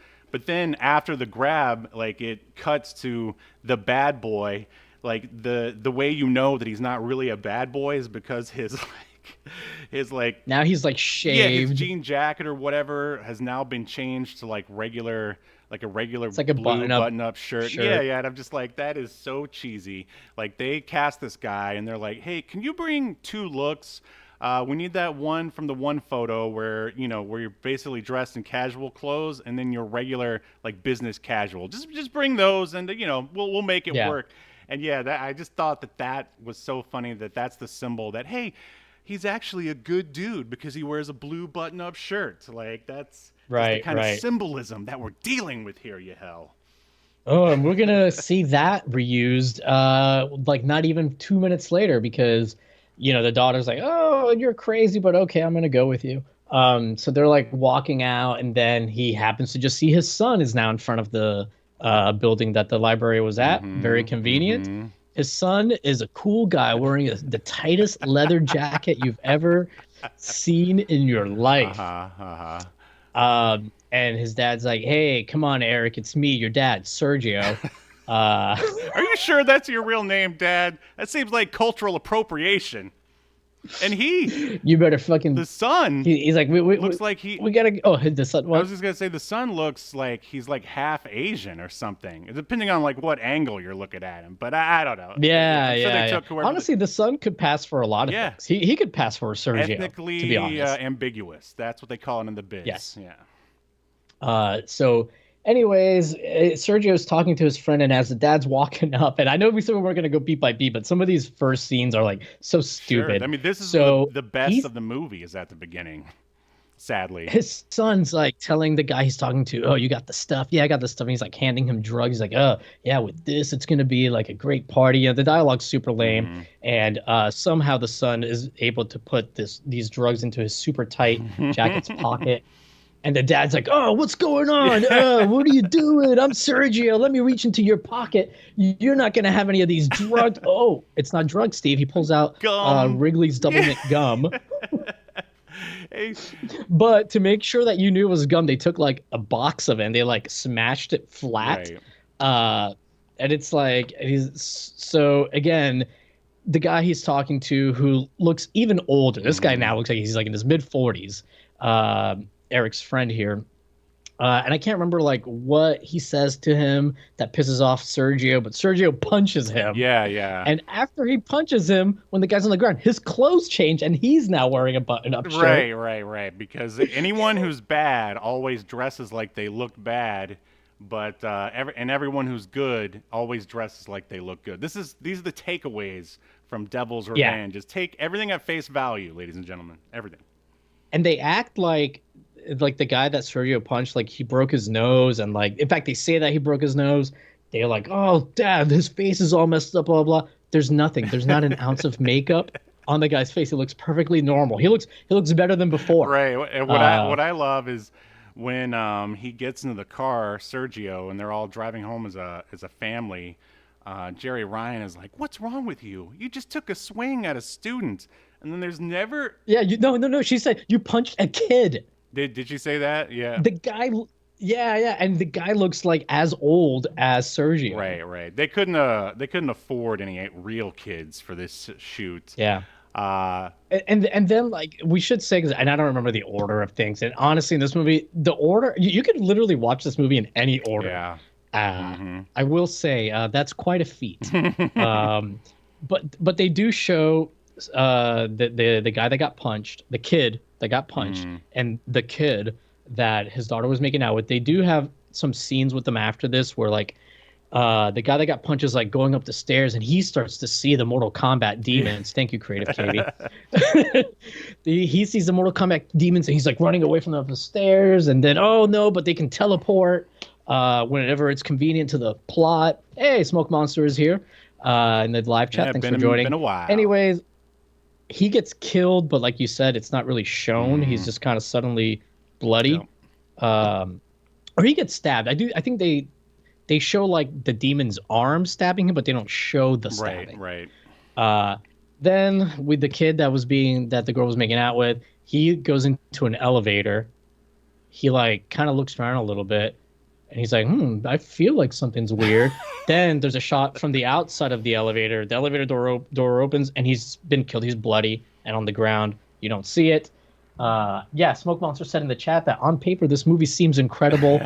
then after the grab, like it cuts to the bad boy. Like the way you know that he's not really a bad boy is because his now he's like shaved. Yeah, his jean jacket or whatever has now been changed to like a regular it's like a blue button-up shirt. shirt. Yeah, and I'm just like, that is so cheesy. Like they cast this guy and they're like, hey, can you bring 2 looks? We need that one from the one photo where you're basically dressed in casual clothes and then you're regular like business casual. Just bring those and we'll make it work. And yeah, I just thought that was so funny that's the symbol that hey, he's actually a good dude because he wears a blue button-up shirt. Like that's the kind of symbolism that we're dealing with here, Yahel. Oh, and we're gonna see that reused, like not even 2 minutes later, because the daughter's like, "Oh, you're crazy, but okay, I'm gonna go with you." So they're like walking out, and then he happens to just see his son is now in front of the building that the library was at. Very convenient. Mm-hmm. His son is a cool guy wearing the tightest leather jacket you've ever seen in your life. And his dad's like, hey, come on, Eric, it's me, your dad, Sergio. Are you sure that's your real name, Dad? That seems like cultural appropriation. And you better fucking the son. He's like, looks like we gotta. Oh, the son. What? I was just gonna say the son looks like he's like half Asian or something, depending on like what angle you're looking at him. But I don't know. Yeah. Honestly, the son could pass for a lot of things. He could pass for Sergio. Ethnically to be honest. Ambiguous. That's what they call it in the biz. Yes. Yeah. So. Anyways, Sergio's talking to his friend, and as the dad's walking up, and I know we said we weren't going to go beat by beat, but some of these first scenes are like so stupid. Sure. I mean, this is the best of the movie is at the beginning, sadly. His son's like telling the guy he's talking to, oh, you got the stuff? Yeah, I got the stuff. And he's like handing him drugs. He's like, oh, yeah, with this, it's going to be like a great party. The dialogue's super lame. And somehow the son is able to put these drugs into his super tight jacket's pocket. And the dad's like, oh, what's going on? What are you doing? I'm Sergio. Let me reach into your pocket. You're not going to have any of these drugs. Oh, it's not drugs, Steve. He pulls out Wrigley's Double Mint gum. But to make sure that you knew it was gum, they took like a box of it and they like smashed it flat. Right. And it's like, so again, the guy he's talking to who looks even older. This guy now looks like he's like in his mid-40s. Eric's friend here, and I can't remember like what he says to him that pisses off Sergio, but Sergio punches him. Yeah. And after he punches him, when the guy's on the ground, his clothes change, and he's now wearing a button-up shirt. Right. Because anyone who's bad always dresses like they look bad, but everyone who's good always dresses like they look good. These are the takeaways from Devil's Revenge. Just take everything at face value, ladies and gentlemen. Everything. And they act like the guy that Sergio punched, like he broke his nose, and like in fact they say that he broke his nose. They're like, oh, Dad, his face is all messed up, blah blah. There's nothing. There's not an ounce of makeup on the guy's face. He looks perfectly normal. He looks better than before. Right. And what I love is when he gets into the car, Sergio, and they're all driving home as a family. Jerri Ryan is like, what's wrong with you? You just took a swing at a student. And then there's never... Yeah, no. She said, you punched a kid. Did she say that? Yeah. The guy Yeah, and the guy looks like as old as Sergio. Right. They couldn't afford any real kids for this shoot. Yeah. Uh, And then like we should say, 'cause- and I don't remember the order of things. And honestly, in this movie, the order you could literally watch this movie in any order. yeah. I will say that's quite a feat. But they do show the guy that got punched, the kid that got punched, and the kid that his daughter was making out with. They do have some scenes with them after this where like the guy that got punched is like going up the stairs and he starts to see the Mortal Kombat demons. Thank you, creative Katie. He sees the Mortal Kombat demons and he's like running away from them up the stairs. And then, oh no, but they can teleport whenever it's convenient to the plot. Hey, Smoke Monster is here in the live chat. Thanks for joining. Been a while. Anyways, he gets killed, but like you said, it's not really shown. He's just kind of suddenly bloody. Yep. Or he gets stabbed. I think they show like the demon's arm stabbing him, but they don't show the stabbing. Right. Then with the kid that the girl was making out with, he goes into an elevator. He like kind of looks around a little bit, and he's like, I feel like something's weird. Then there's a shot from the outside of the elevator. The elevator door opens, and he's been killed. He's bloody and on the ground. You don't see it. Smoke Monster said in the chat that on paper this movie seems incredible.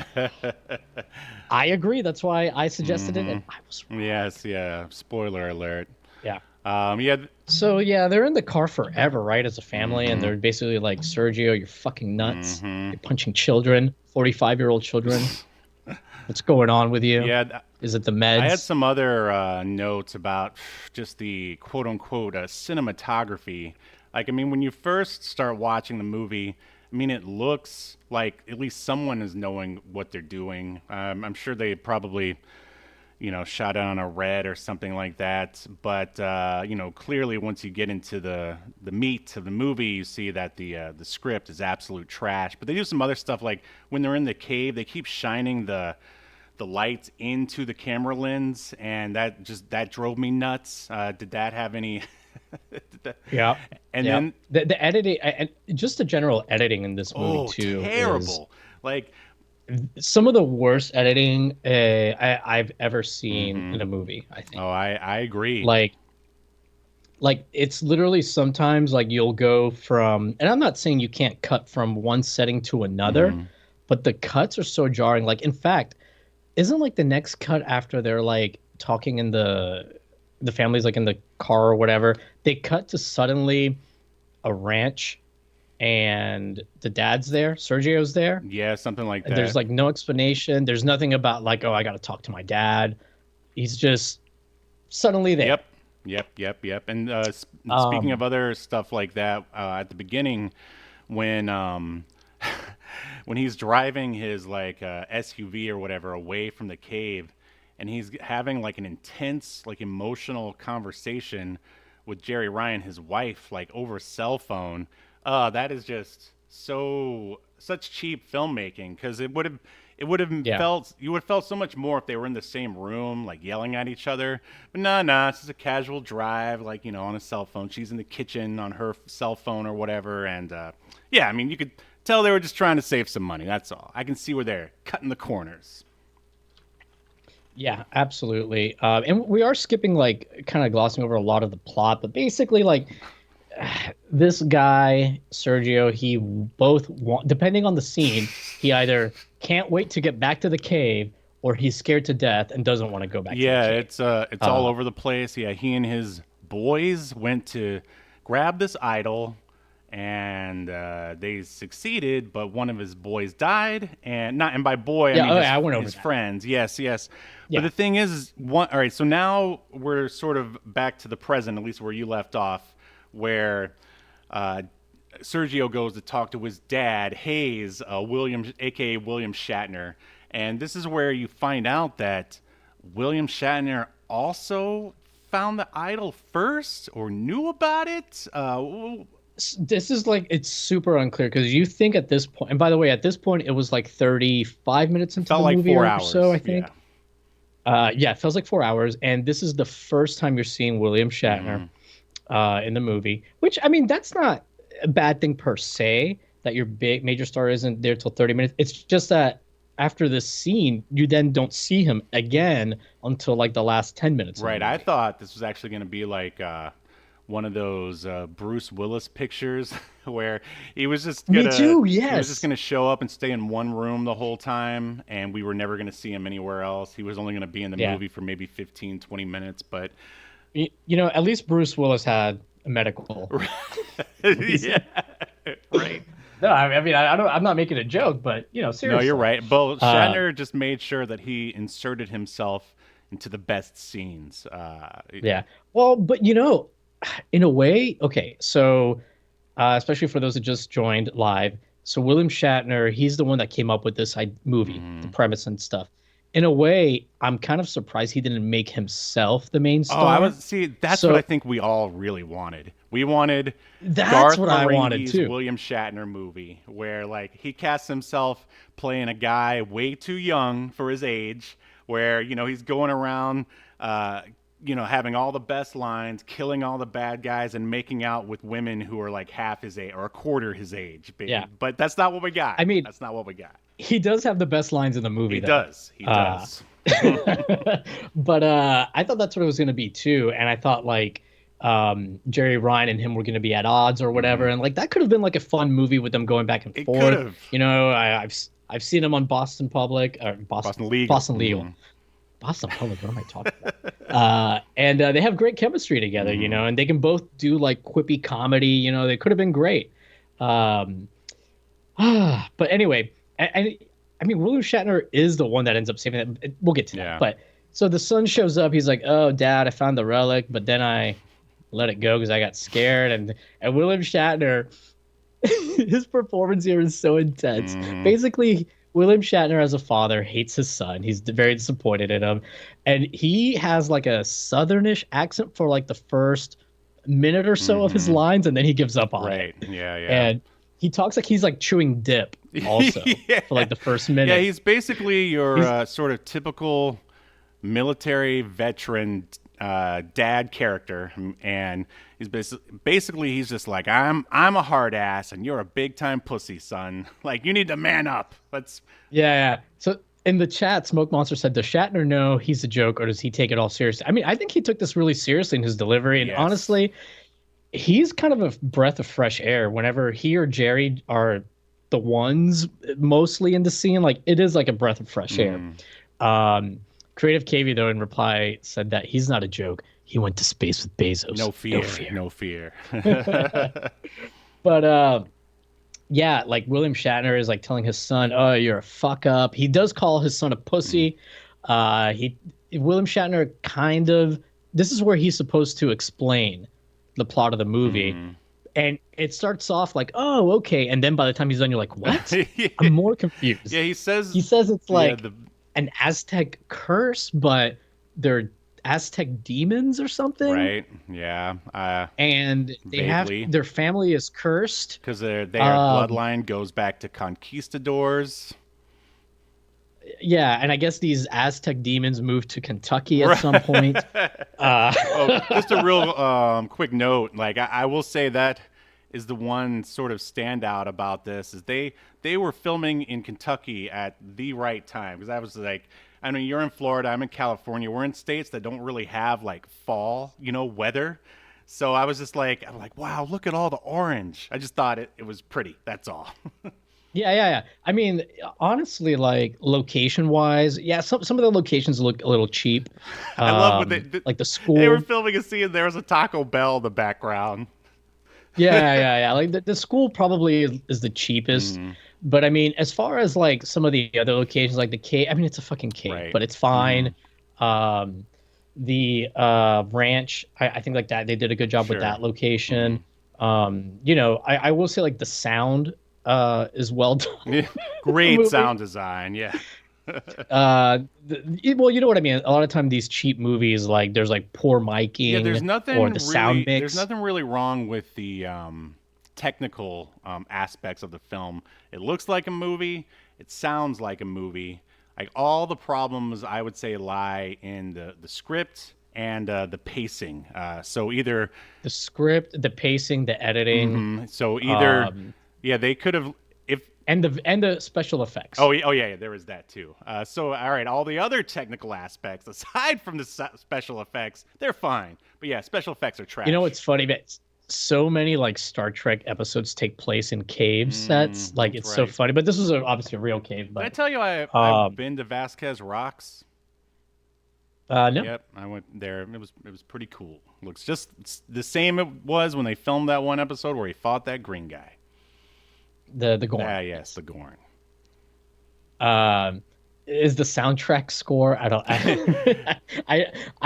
I agree. That's why I suggested it, and I was wrong. Yes, yeah. Spoiler alert. Yeah. Yeah. So yeah, they're in the car forever, right? As a family, and they're basically like, Sergio, you're fucking nuts. You're punching children, 45-year-old children. What's going on with you? Yeah. Is it the meds? I had some other notes about just the quote unquote cinematography. Like, I mean, when you first start watching the movie, I mean, it looks like at least someone is knowing what they're doing. I'm sure they probably, shot it on a red or something like that. But, clearly once you get into the meat of the movie, you see that the script is absolute trash. But they do some other stuff, like when they're in the cave, they keep shining the lights into the camera lens, and that drove me nuts. Did that have any... Yeah. And then the editing, and just the general editing in this movie too, terrible. Like some of the worst editing I've ever seen in a movie, I think. Oh, I agree. Like it's literally sometimes like you'll go from, and I'm not saying you can't cut from one setting to another, but the cuts are so jarring. Like, in fact, isn't like the next cut after they're like talking in the family's like in the car or whatever, they cut to suddenly a ranch and the dad's there, Sergio's there. Yeah, something like that. There's like no explanation. There's nothing about like, oh, I got to talk to my dad. He's just suddenly there. Yep. And speaking of other stuff like that, at the beginning, when when he's driving his like SUV or whatever away from the cave, and he's having like an intense, like emotional conversation with Jerri Ryan, his wife, like over cell phone. That is just such cheap filmmaking, because it would have felt, you would have felt so much more if they were in the same room, like yelling at each other. But nah, it's just a casual drive, like, on a cell phone. She's in the kitchen on her cell phone or whatever, and I mean, you could tell they were just trying to save some money. That's all. I can see where they're cutting the corners. Yeah, absolutely. And we are skipping, like, kind of glossing over a lot of the plot, but basically, like, this guy, Sergio, he depending on the scene, he either can't wait to get back to the cave, or he's scared to death and doesn't want to go back to the cave. It's all over the place. Yeah, he and his boys went to grab this idol, and they succeeded, but one of his boys died, and by boy, I mean I went over his that. Friends. Yes. Yeah. But the thing is, all right, so now we're sort of back to the present, at least where you left off, where Sergio goes to talk to his dad, Hayes, William, aka William Shatner, and this is where you find out that William Shatner also found the idol first or knew about it. This is like, it's super unclear, because you think at this point, and by the way, at this point it was like 35 minutes into the movie, 4 or hours, so, I think. It feels like 4 hours, and this is the first time you're seeing William Shatner in the movie, which, I mean, that's not a bad thing per se, that your big major star isn't there till 30 minutes. It's just that after this scene, you then don't see him again until like the last 10 minutes. Right. I thought this was actually going to be like one of those Bruce Willis pictures where he was just gonna, Me too. he was Yes. just going to show up and stay in one room the whole time, and we were never going to see him anywhere else. He was only going to be in the movie for maybe 15, 20 minutes, but You know, at least Bruce Willis had a medical. yeah, right. No, I mean, I'm not making a joke, but you know, seriously. No, you're right. But Shatner just made sure that he inserted himself into the best scenes. Yeah. Well, but you know, in a way, okay. So, especially for those that just joined live, so William Shatner, he's the one that came up with this movie, the premise and stuff. In a way, I'm kind of surprised he didn't make himself the main star. That's what I think we all really wanted. We wanted That's what I wanted too. William Shatner movie where like he casts himself playing a guy way too young for his age, where you know he's going around you know, having all the best lines, killing all the bad guys, and making out with women who are like half his age or a quarter his age. Yeah. But that's not what we got. I mean, that's not what we got. He does have the best lines in the movie. He does. But I thought that's what it was going to be too. And I thought like Jerri Ryan and him were going to be at odds or whatever. And like that could have been like a fun movie with them going back and forth. Could have. You know, I've seen him on Boston Public or Boston Legal. Boston Legal. Boston Public, what am I talking about? And they have great chemistry together, you know, and they can both do like quippy comedy. You know, they could have been great. But anyway, I mean, William Shatner is the one that ends up saving it. We'll get to that. But so the son shows up. He's like, "Oh, Dad, I found the relic, but then I let it go because I got scared." And William Shatner, his performance here is so intense. Basically, William Shatner as a father hates his son. He's very disappointed in him. And he has like a southernish accent for like the first minute or so of his lines, and then he gives up on it. Right. Yeah. And he talks like he's like chewing dip also for like the first minute. Yeah, he's basically your sort of typical military veteran dad character, and he's basically he's just like, I'm a hard ass and you're a big time pussy, son. Like, you need to man up. Yeah. So in the chat, Smoke Monster said, does Shatner know he's a joke or does he take it all seriously? I mean, I think he took this really seriously in his delivery, and honestly, he's kind of a breath of fresh air whenever he or Jerri are the ones mostly in the scene. Like, it is like a breath of fresh air. Creative KV, though, in reply said that he's not a joke. He went to space with Bezos. No fear. But yeah, like William Shatner is like telling his son, "Oh, you're a fuck up." He does call his son a pussy. William Shatner kind of, this is where he's supposed to explain the plot of the movie. And it starts off like, "Oh, okay," and then by the time he's done, you're like, "What?" I'm more confused. Yeah, he says it's like an Aztec curse, but they're Aztec demons or something, right? Yeah. And they have their family is cursed because their bloodline goes back to conquistadors. Yeah, and I guess these Aztec demons moved to Kentucky at some point. Just a real quick note, like I will say that is the one sort of standout about this is they were filming in Kentucky at the right time, because I was like, I mean, you're in Florida, I'm in California, we're in states that don't really have like fall, weather. So I was just like, wow, look at all the orange. I just thought it was pretty. That's all. Yeah. I mean, honestly, like location-wise, yeah, some of the locations look a little cheap. I love when like the school. They were filming a scene. There was a Taco Bell in the background. Yeah. Like the school probably is the cheapest. But I mean, as far as like some of the other locations, like the cave, I mean, it's a fucking cave, but it's fine. The ranch, I think like that they did a good job with that location. I will say like the sound is well done. Great sound design, yeah. Well, you know what I mean. A lot of time these cheap movies, like there's like poor miking. Yeah, there's nothing or the sound mix. There's nothing really wrong with the technical aspects of the film. It looks like a movie. It sounds like a movie. Like all the problems, I would say, lie in the script and the pacing. So either the script, the pacing, the editing. So either they could have, And the special effects. Oh, yeah, there was that too. So, all right, all the other technical aspects, aside from the special effects, they're fine. But yeah, special effects are trash. You know what's funny? But so many like Star Trek episodes take place in cave sets. Like it's so funny. But this was obviously a real cave. But did I tell you I've been to Vasquez Rocks? No. Yep, I went there. It was pretty cool. Looks just the same it was when they filmed that one episode where he fought that green guy. The Gorn. Yes, the Gorn. Is the soundtrack score? I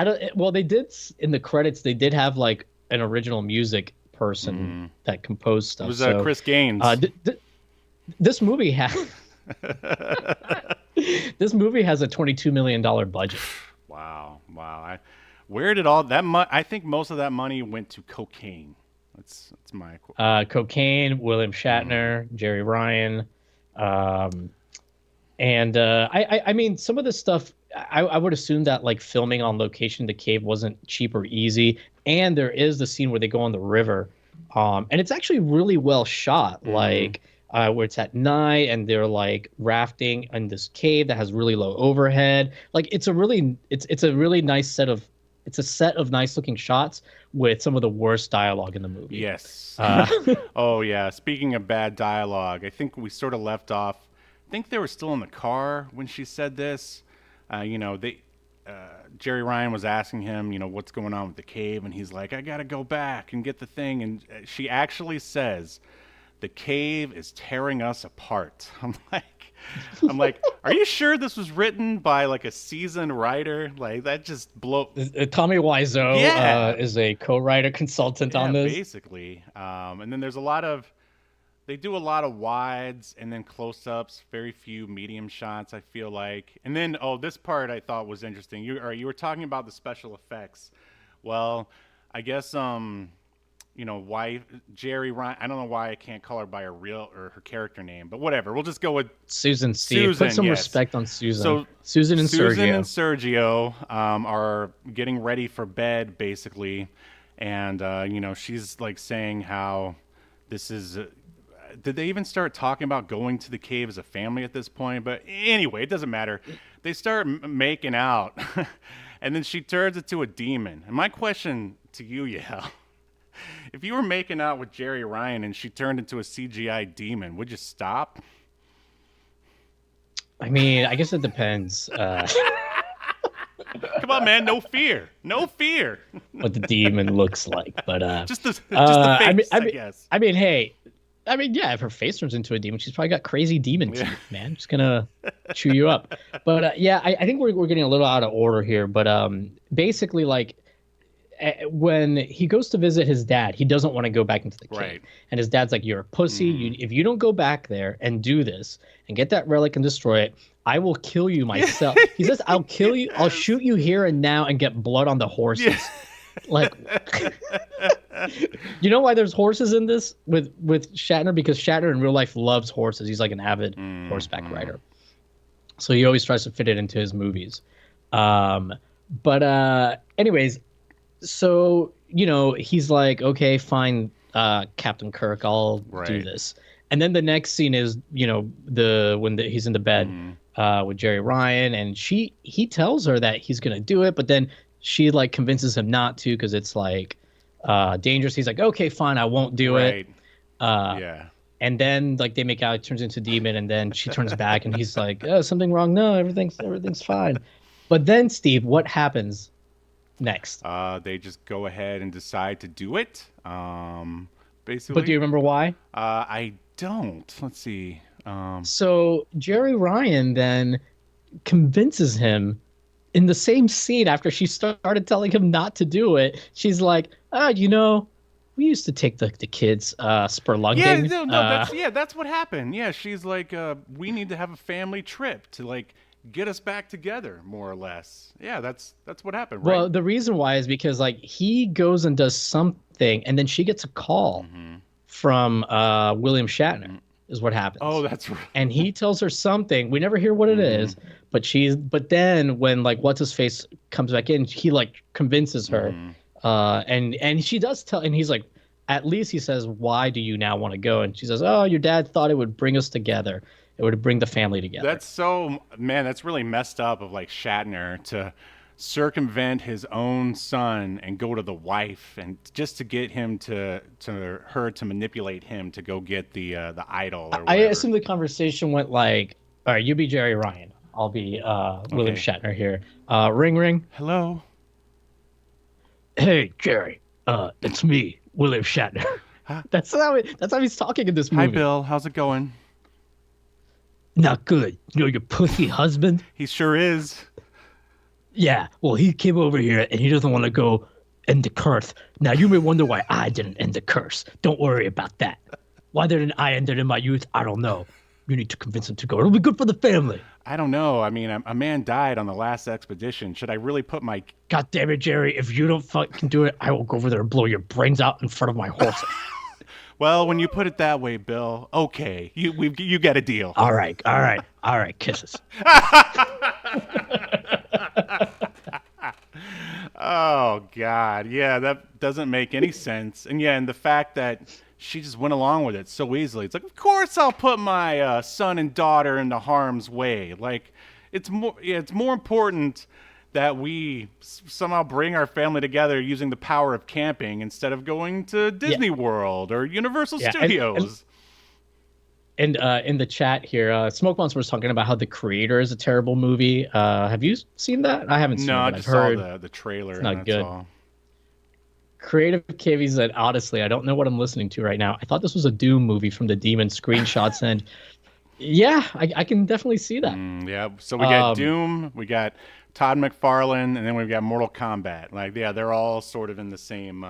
don't. Well, they did in the credits. They did have like an original music person that composed stuff. It was Chris Gaines. This movie has this movie has a $22 million budget. Wow. Where did all that I think most of that money went to cocaine. That's my quote. Cocaine, William Shatner, Jerri Ryan, and I mean some of the stuff. I would assume that like filming on location, the cave wasn't cheap or easy, and there is the scene where they go on the river, and it's actually really well shot. Like where it's at night and they're like rafting in this cave that has really low overhead. Like it's a really nice set of. It's a set of nice looking shots with some of the worst dialogue in the movie. Yes. Oh yeah. Speaking of bad dialogue, I think we sort of left off. I think they were still in the car when she said this. Jerri Ryan was asking him, what's going on with the cave, and he's like, I gotta go back and get the thing, and she actually says, the cave is tearing us apart. I'm like, are you sure this was written by like a seasoned writer? Like that just blow. Tommy Wiseau is a co-writer consultant on this. Basically. And then there's they do a lot of wides and then close-ups, very few medium shots, I feel like. And then, this part I thought was interesting. You were talking about the special effects. Well, I guess, why Jerri Ryan, I don't know why I can't call her by her real or her character name, but whatever. We'll just go with Susan. Put some respect on Susan. So Susan and Sergio are getting ready for bed, basically. And, she's like saying how this is... did they even start talking about going to the cave as a family at this point? But anyway, it doesn't matter. They start making out. And then she turns into a demon. And my question to you, Yahel, if you were making out with Jerri Ryan and she turned into a CGI demon, would you stop? I mean, I guess it depends. Come on, man. No fear. What the demon looks like. But just the face, I guess. I mean, hey. I mean, yeah, if her face turns into a demon, she's probably got crazy demon teeth, man. Just gonna chew you up. But I think we're getting a little out of order here. But basically, like, when he goes to visit his dad, he doesn't want to go back into the cave. Right. And his dad's like, you're a pussy. If you don't go back there and do this and get that relic and destroy it, I will kill you myself. He says, I'll kill you. I'll shoot you here and now and get blood on the horses. Yeah. Like, you know why there's horses in this with Shatner? Because Shatner in real life loves horses. He's like an avid horseback rider. So he always tries to fit it into his movies. Anyways, so, he's like, okay, fine, Captain Kirk, I'll do this. And then the next scene is, when he's in the bed with Jerri Ryan, and he tells her that he's going to do it, but then she like convinces him not to because it's like dangerous. He's like, okay, fine, I won't do it. And then like they make out, it turns into demon, and then she turns back and he's like, oh, something wrong? No, everything's fine. But then, Steve, what happens next? They just go ahead and decide to do it. Basically. But do you remember why? I don't. Let's see. So Jerri Ryan then convinces him in the same scene after she started telling him not to do it. She's like, we used to take the kids spelunking. That's what happened. Yeah, she's like, we need to have a family trip to like get us back together, more or less. Yeah, that's what happened, right? Well, the reason why is because like he goes and does something, and then she gets a call from William Shatner. Is what happens. Oh, that's right. And he tells her something. We never hear what it is, but then when like what's his face comes back in, he like convinces her, and she does tell, and he's like, at least he says, why do you now want to go? And she says, oh, your dad thought it would bring us together. It would bring the family together. That's really messed up of like Shatner to circumvent his own son and go to the wife and just to get him to manipulate him to go get the idol or whatever. I assume the conversation went like, all right, you be Jerri Ryan. I'll be William Shatner here. Ring, ring. Hello. Hey, Jerri. It's me, William Shatner. Huh? That's how he's talking in this movie. Hi, Bill. How's it going? Not good. You know your pussy husband? He sure is. Yeah. Well, he came over here and he doesn't want to go end the curse. Now, you may wonder why I didn't end the curse. Don't worry about that. Why didn't I end it in my youth? I don't know. You need to convince him to go. It'll be good for the family. I don't know. I mean, a man died on the last expedition. Should I really put my... God damn it, Jerri. If you don't fucking do it, I will go over there and blow your brains out in front of my horses. Well, when you put it that way, Bill, okay, you get a deal. All right, kisses. Oh God, yeah, that doesn't make any sense. And yeah, and the fact that she just went along with it so easily. It's like, of course I'll put my son and daughter into harm's way. Like, it's more important that we somehow bring our family together using the power of camping instead of going to Disney World or Universal Studios. And in the chat here, Smoke Monster was talking about how The Creator is a terrible movie. Have you seen that? I haven't seen it. No, I just saw the trailer. It's not and good. All. Creative KV said, honestly, I don't know what I'm listening to right now. I thought this was a Doom movie from the Demon screenshots. And yeah, I can definitely see that. Yeah, so we got Doom, we got Todd McFarlane, and then we've got Mortal Kombat. Like, yeah, they're all sort of in the same.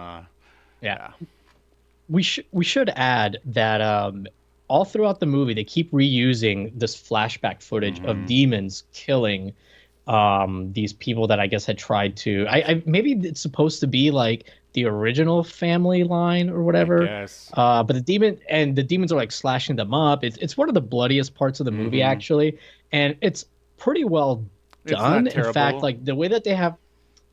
Yeah. We should add that all throughout the movie they keep reusing this flashback footage of demons killing these people that I guess had tried to. Maybe it's supposed to be like the original family line or whatever. Yes. But the demons are like slashing them up. It's one of the bloodiest parts of the movie actually, and it's pretty well done. In fact, like the way that they have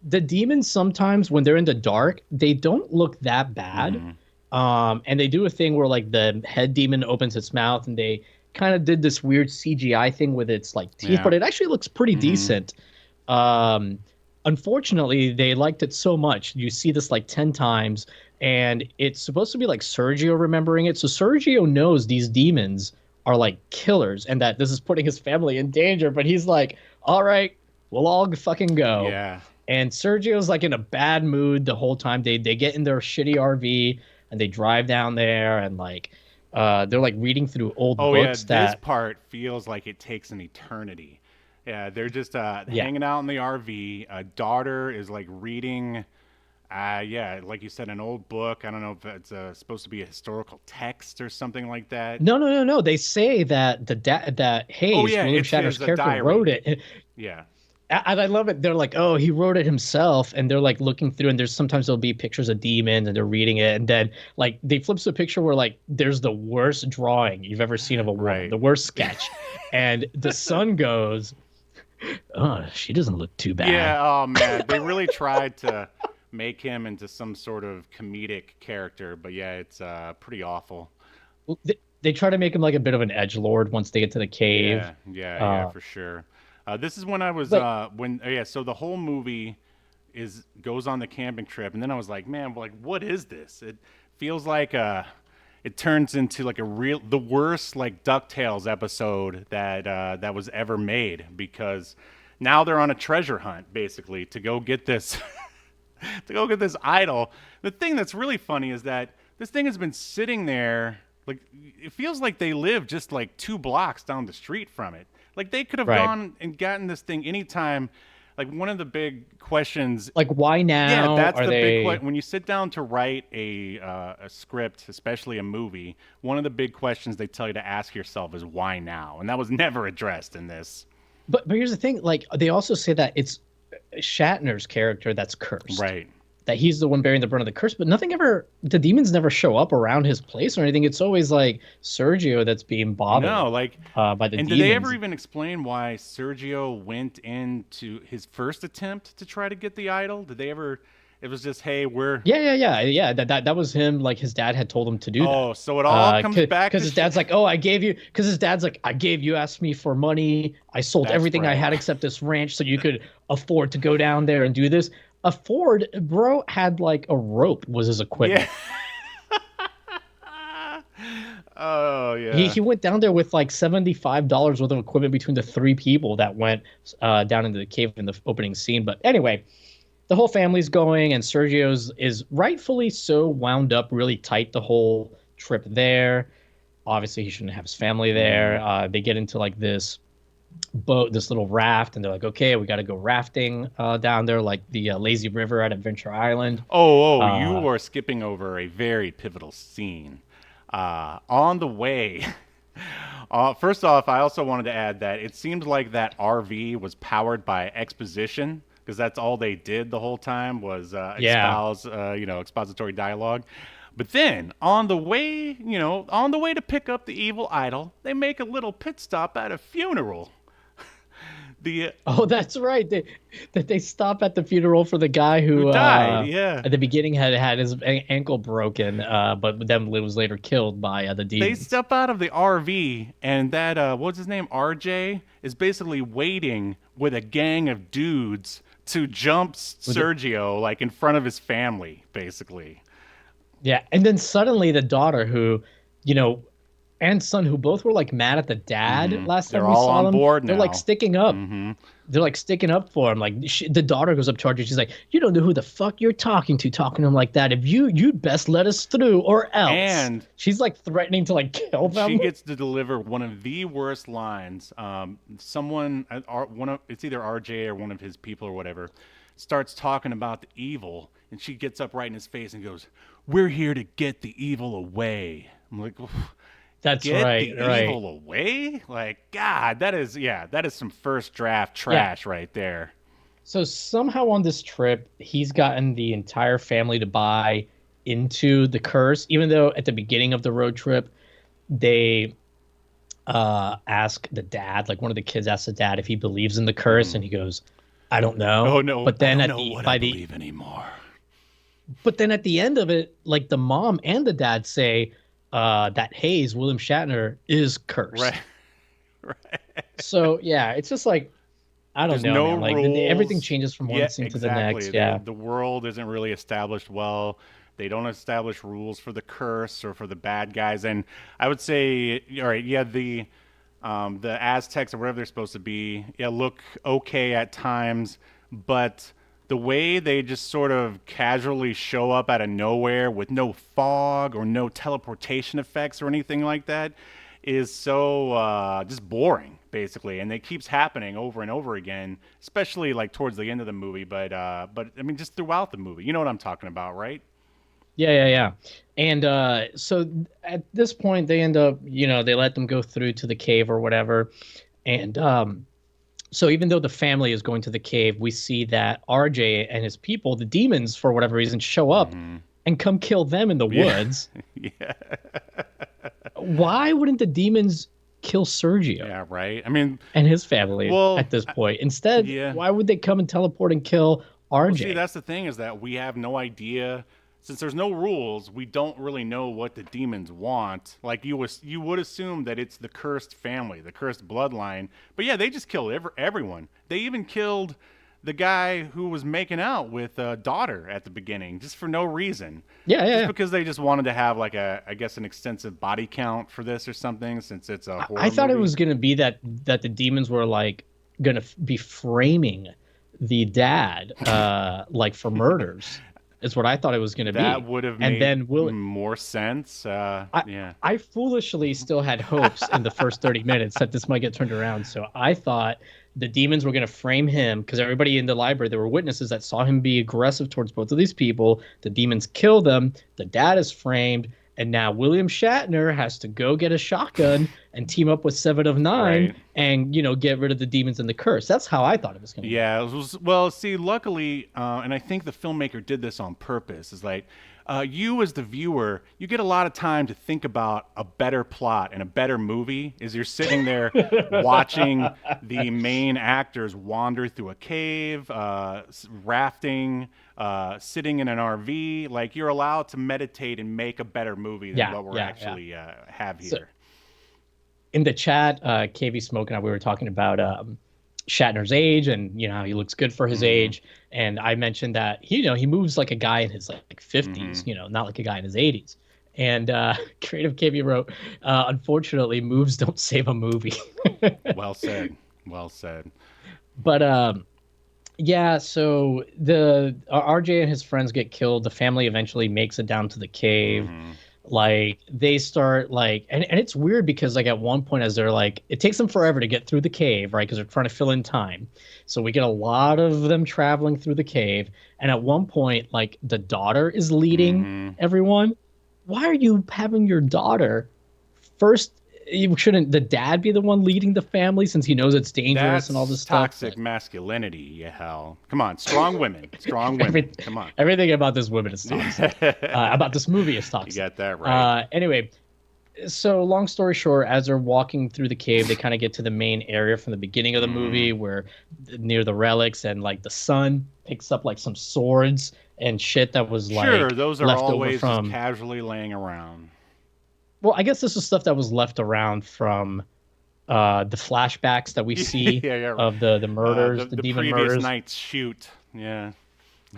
the demons sometimes when they're in the dark, they don't look that bad. And they do a thing where like the head demon opens its mouth and they kind of did this weird CGI thing with its like teeth, but it actually looks pretty decent. Unfortunately, they liked it so much. You see this like 10 times and it's supposed to be like Sergio remembering it. So Sergio knows these demons are like killers and that this is putting his family in danger, but he's like, all right, we'll all fucking go. Yeah. And Sergio's like in a bad mood the whole time. They get in their shitty RV and they drive down there and like they're like reading through old books. This part feels like it takes an eternity. Yeah, they're just hanging out in the RV. A daughter is like reading, like you said, an old book. I don't know if it's supposed to be a historical text or something like that. No. They say that that Hayes, William Shatner's character, diary. wrote it. Yeah. And I love it. They're like, oh, he wrote it himself. And they're like looking through and there'll be pictures of demons and they're reading it. And then like they flip to a picture where like there's the worst drawing you've ever seen of a woman, the worst sketch. And the son goes, oh, she doesn't look too bad. Yeah. Oh man. They really tried to make him into some sort of comedic character, but yeah, it's pretty awful. They try to make him like a bit of an edgelord once they get to the cave. Yeah, for sure. This is when I was so the whole movie goes on the camping trip, and then I was like, man, like what is this? It feels like it turns into like the worst like DuckTales episode that was ever made, because now they're on a treasure hunt basically to go get this idol. The thing that's really funny is that this thing has been sitting there, like it feels like they live just like 2 blocks down the street from it. Like they could have gone and gotten this thing anytime. Like one of the big questions, like why now? Yeah, that's big question. When you sit down to write a script, especially a movie, one of the big questions they tell you to ask yourself is why now, and that was never addressed in this. But here's the thing: like they also say that it's Shatner's character that's cursed, right? That he's the one bearing the brunt of the curse, but the demons never show up around his place or anything. It's always like Sergio that's being bothered. No, like by the demons. And did they ever even explain why Sergio went into his first attempt to try to get the idol? Did they ever It was just, hey, we're Yeah. That was him. Like his dad had told him to do that. oh, so it all comes back because his dad's like, oh, I gave you. Because his dad's like, you asked me for money. I sold That's everything I right. had except this ranch, so you could afford to go down there and do this. A Ford, bro, had like a rope was his equipment. Yeah. Oh yeah. He went down there with like $75 worth of equipment between the three people that went down into the cave in the opening scene. But anyway, the whole family's going, and Sergio's is rightfully so wound up really tight the whole trip there. Obviously, he shouldn't have his family there. They get into like this boat, this little raft, and they're like, okay, we got to go rafting down there, like the lazy river at Adventure Island. You are skipping over a very pivotal scene. On the way, first off, I also wanted to add that it seemed like that RV was powered by exposition, because that's all they did the whole time was expository dialogue. But then on the way to pick up the evil idol, they make a little pit stop at a funeral. That's right. They stop at the funeral for the guy who died. Yeah. At the beginning had his ankle broken, but then was later killed by the demons. They step out of the RV, and that what's his name, RJ, is basically waiting with a gang of dudes to jump Sergio like in front of his family, basically. Yeah, and then suddenly the daughter, who, and son, who both were like mad at the dad last time we saw them. Board they're now. like sticking up. They're like sticking up for him. Like the daughter goes up to RJ. She's like, "You don't know who the fuck you're talking to him like that. If you'd best let us through, or else." And she's like threatening to like kill them. She gets to deliver one of the worst lines. It's either RJ or one of his people or whatever, starts talking about the evil, and she gets up right in his face and goes, "We're here to get the evil away." I'm like, That's get right. the evil away? Like, God, that is some first draft trash right there. So somehow on this trip, he's gotten the entire family to buy into the curse, even though at the beginning of the road trip, they ask the dad, like one of the kids asks the dad if he believes in the curse, and he goes, "I don't know." Oh no! But then I don't believe anymore. But then at the end of it, like the mom and the dad say that Hayes, William Shatner, is cursed. Right. So yeah, it's just like, I don't know, no man. Like rules. Everything changes from one scene to the next. Yeah, the world isn't really established well. They don't establish rules for the curse or for the bad guys. And I would say, all right, yeah, the Aztecs or whatever they're supposed to be, look okay at times, but the way they just sort of casually show up out of nowhere with no fog or no teleportation effects or anything like that is so just boring, basically. And it keeps happening over and over again, especially like towards the end of the movie. But I mean, just throughout the movie. You know what I'm talking about, right? Yeah. And so at this point, they end up, they let them go through to the cave or whatever. And so even though the family is going to the cave, we see that RJ and his people, the demons, for whatever reason, show up and come kill them in the woods. Yeah. Why wouldn't the demons kill Sergio? Yeah, right. I mean, and his family at this point. Instead, why would they come and teleport and kill RJ? Well, see, that's the thing, is that we have no idea. Since there's no rules, we don't really know what the demons want. Like, you would assume that it's the cursed family, the cursed bloodline. But yeah, they just killed everyone. They even killed the guy who was making out with daughter at the beginning, just for no reason. Yeah. Because they just wanted to have like I guess an extensive body count for this or something, since it's a horror I thought movie. It was going to be that the demons were like going to be framing the dad like for murders. Is what I thought it was going to be. That would have made more sense. I foolishly still had hopes in the first 30 minutes that this might get turned around. So I thought the demons were going to frame him, because everybody in the library, there were witnesses that saw him be aggressive towards both of these people. The demons kill them. The dad is framed. And now William Shatner has to go get a shotgun and team up with Seven of Nine and, get rid of the demons and the curse. That's how I thought it was going to be. Yeah. Well, see, luckily, and I think the filmmaker did this on purpose, is like, you as the viewer, you get a lot of time to think about a better plot and a better movie as you're sitting there watching the main actors wander through a cave, rafting, sitting in an RV. Like, you're allowed to meditate and make a better movie than what we're actually have here. So, in the chat, KV Smoke and I, we were talking about Shatner's age, and how he looks good for his age. And I mentioned that he moves like a guy in his like 50s, not like a guy in his 80s. And Creative KB wrote, unfortunately, moves don't save a movie. Well said. Well said. But yeah, so the RJ and his friends get killed. The family eventually makes it down to the cave. Like, they start like, and it's weird because like at one point, as they're like, it takes them forever to get through the cave, right? Because they're trying to fill in time. So we get a lot of them traveling through the cave. And at one point, like, the daughter is leading everyone. Why are you having your daughter first? Shouldn't the dad be the one leading the family, since he knows it's dangerous and all this stuff? Toxic masculinity, Yahel. Come on, strong women. Strong women. Come on. Everything about this woman is toxic. About this movie is toxic. You got that right. Anyway, so long story short, as they're walking through the cave, they kind of get to the main area from the beginning of the movie, where near the relics, and like the son picks up like some swords and shit that was like those are left always over from just casually laying around. Well, I guess this is stuff that was left around from the flashbacks that we see of the murders, the demon previous murders. night's shoot. Yeah.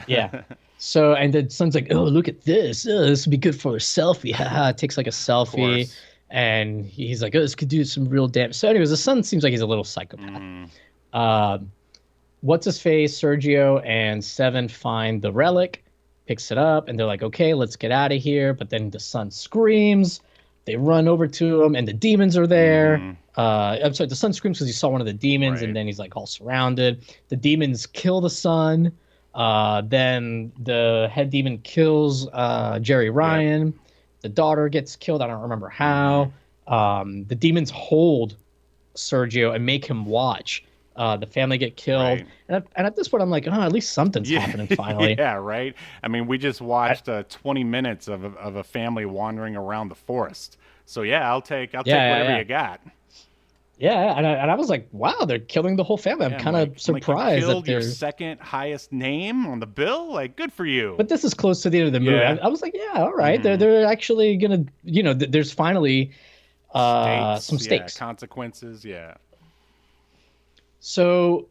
Yeah. So, and the son's like, oh, look at this. Oh, this would be good for a selfie. Haha. Takes like a selfie. And he's like, oh, this could do some real damage. So anyways, the son seems like he's a little psychopath. What's his face? Sergio and Seven find the relic, picks it up, and they're like, okay, let's get out of here. But then the son screams. They run over to him, and the demons are there. I'm sorry, the son screams because he saw one of the demons, and then he's like all surrounded. The demons kill the son. Then the head demon kills Jerri Ryan. The daughter gets killed. I don't remember how. The demons hold Sergio and make him watch the family get killed. And at this point, I'm like, oh, at least something's happening finally. Yeah, right? I mean, we just watched 20 minutes of a family wandering around the forest. So, yeah, I'll take whatever you got. Yeah, and I was like, wow, they're killing the whole family. I'm kind of surprised you killed that they're your second highest name on the bill. Like, good for you. But this is close to the end of the movie. I was like, yeah, all right. They're actually gonna, there's finally some stakes, consequences. Yeah. So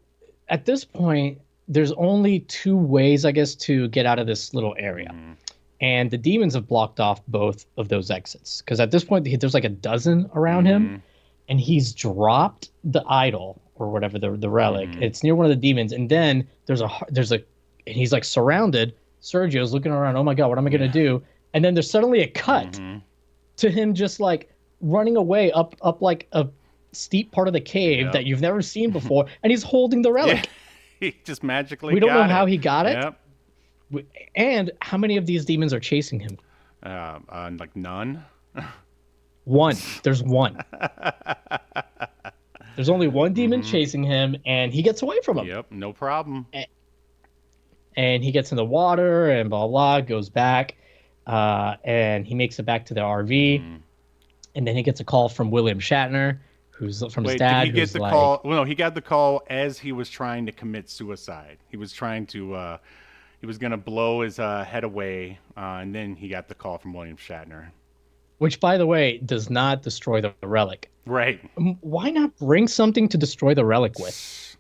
at this point, there's only two ways, I guess, to get out of this little area. And the demons have blocked off both of those exits. Because at this point, there's like a dozen around him. And he's dropped the idol or whatever, the relic. It's near one of the demons. And then and he's like surrounded. Sergio's looking around. Oh my God, what am I going to do? And then there's suddenly a cut to him just like running away up like a steep part of the cave that you've never seen before, and he's holding the relic. He just magically we don't know how he got it. And how many of these demons are chasing him? Like none. One. There's one. There's only one demon chasing him, and he gets away from him. Yep, no problem. And he gets in the water and blah blah, goes back, and he makes it back to the RV, and then he gets a call from William Shatner, who's from his dad. Did he get the call? Well, no, he got the call as he was trying to commit suicide. He was trying to, he was going to blow his head away, and then he got the call from William Shatner. Which, by the way, does not destroy the relic. Right. Why not bring something to destroy the relic with?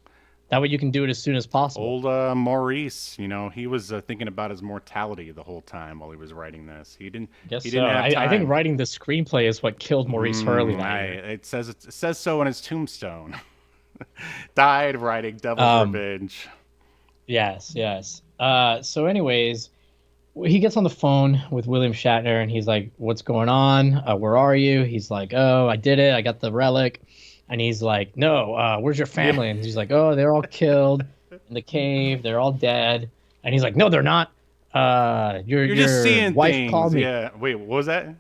That way you can do it as soon as possible. Old Maurice, he was thinking about his mortality the whole time while he was writing this. He didn't have time. I think writing the screenplay is what killed Maurice Hurley. It says so on his tombstone. Died writing Devil's Revenge. Yes. So anyways, he gets on the phone with William Shatner, and he's like, what's going on? Where are you? He's like, oh, I did it. I got the relic. And he's like, no, where's your family? And he's like, oh, they're all killed in the cave. They're all dead. And he's like, no, they're not. Your just seeing wife things. called me. Yeah. Wait, what was that?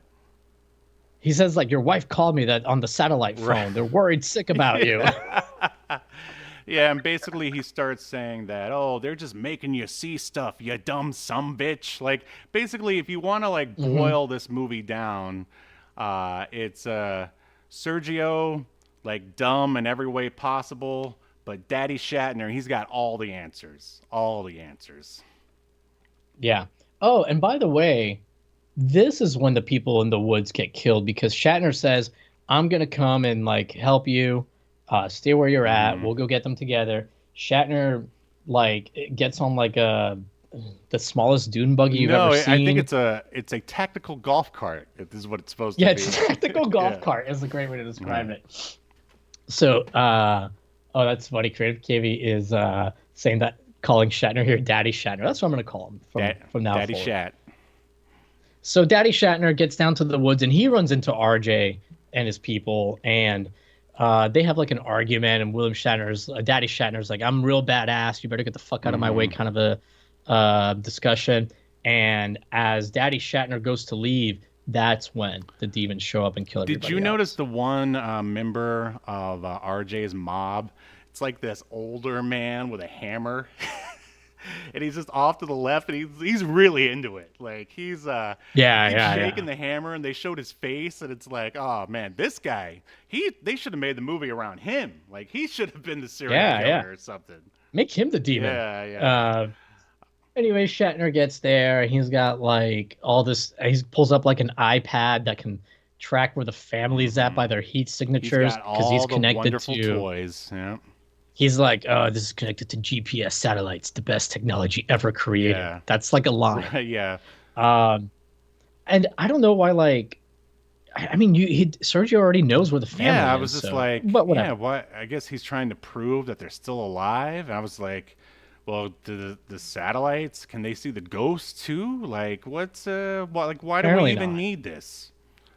He says, like, your wife called me that on the satellite phone. They're worried sick about you. Yeah, and basically he starts saying that, oh, they're just making you see stuff, you dumb sumbitch. Like, basically, if you want to, like, boil this movie down, it's Sergio, like, dumb in every way possible, but Daddy Shatner, he's got all the answers. All the answers. Yeah. Oh, and by the way, this is when the people in the woods get killed because Shatner says, I'm going to come and like help you. Stay where you're at. We'll go get them together. Shatner like gets on like the smallest dune buggy you've ever seen. I think it's a tactical golf cart. This is what it's supposed to be. Yeah, it's a tactical golf cart is a great way to describe it. So, oh, that's funny. Creative KV is saying that calling Shatner here Daddy Shatner. That's what I'm going to call him from now Daddy forward. Shat. So Daddy Shatner gets down to the woods and he runs into RJ and his people, and they have like an argument. And Daddy Shatner's like, "I'm real badass. You better get the fuck out of my way," kind of a discussion. And as Daddy Shatner goes to leave, that's when the demons show up and kill everybody. Did you notice the one member of RJ's mob? It's like this older man with a hammer. And he's just off to the left, and he's really into it. Like he's shaking the hammer, and they showed his face, and it's like, oh man, this guy, they should have made the movie around him. Like he should have been the serial killer or something. Make him the demon. Yeah. Anyway, Shatner gets there. He's got like all this. He pulls up like an iPad that can track where the family's at by their heat signatures because he's connected wonderful to toys. Yeah. He's like, oh, this is connected to GPS satellites, the best technology ever created. Yeah. That's like a line. Yeah. And I don't know why, like, I mean, Sergio already knows where the family is. Yeah, I was just like, but whatever. Yeah, what? I guess he's trying to prove that they're still alive. And I was like, well, the satellites, can they see the ghosts too? Like, why do we even need this?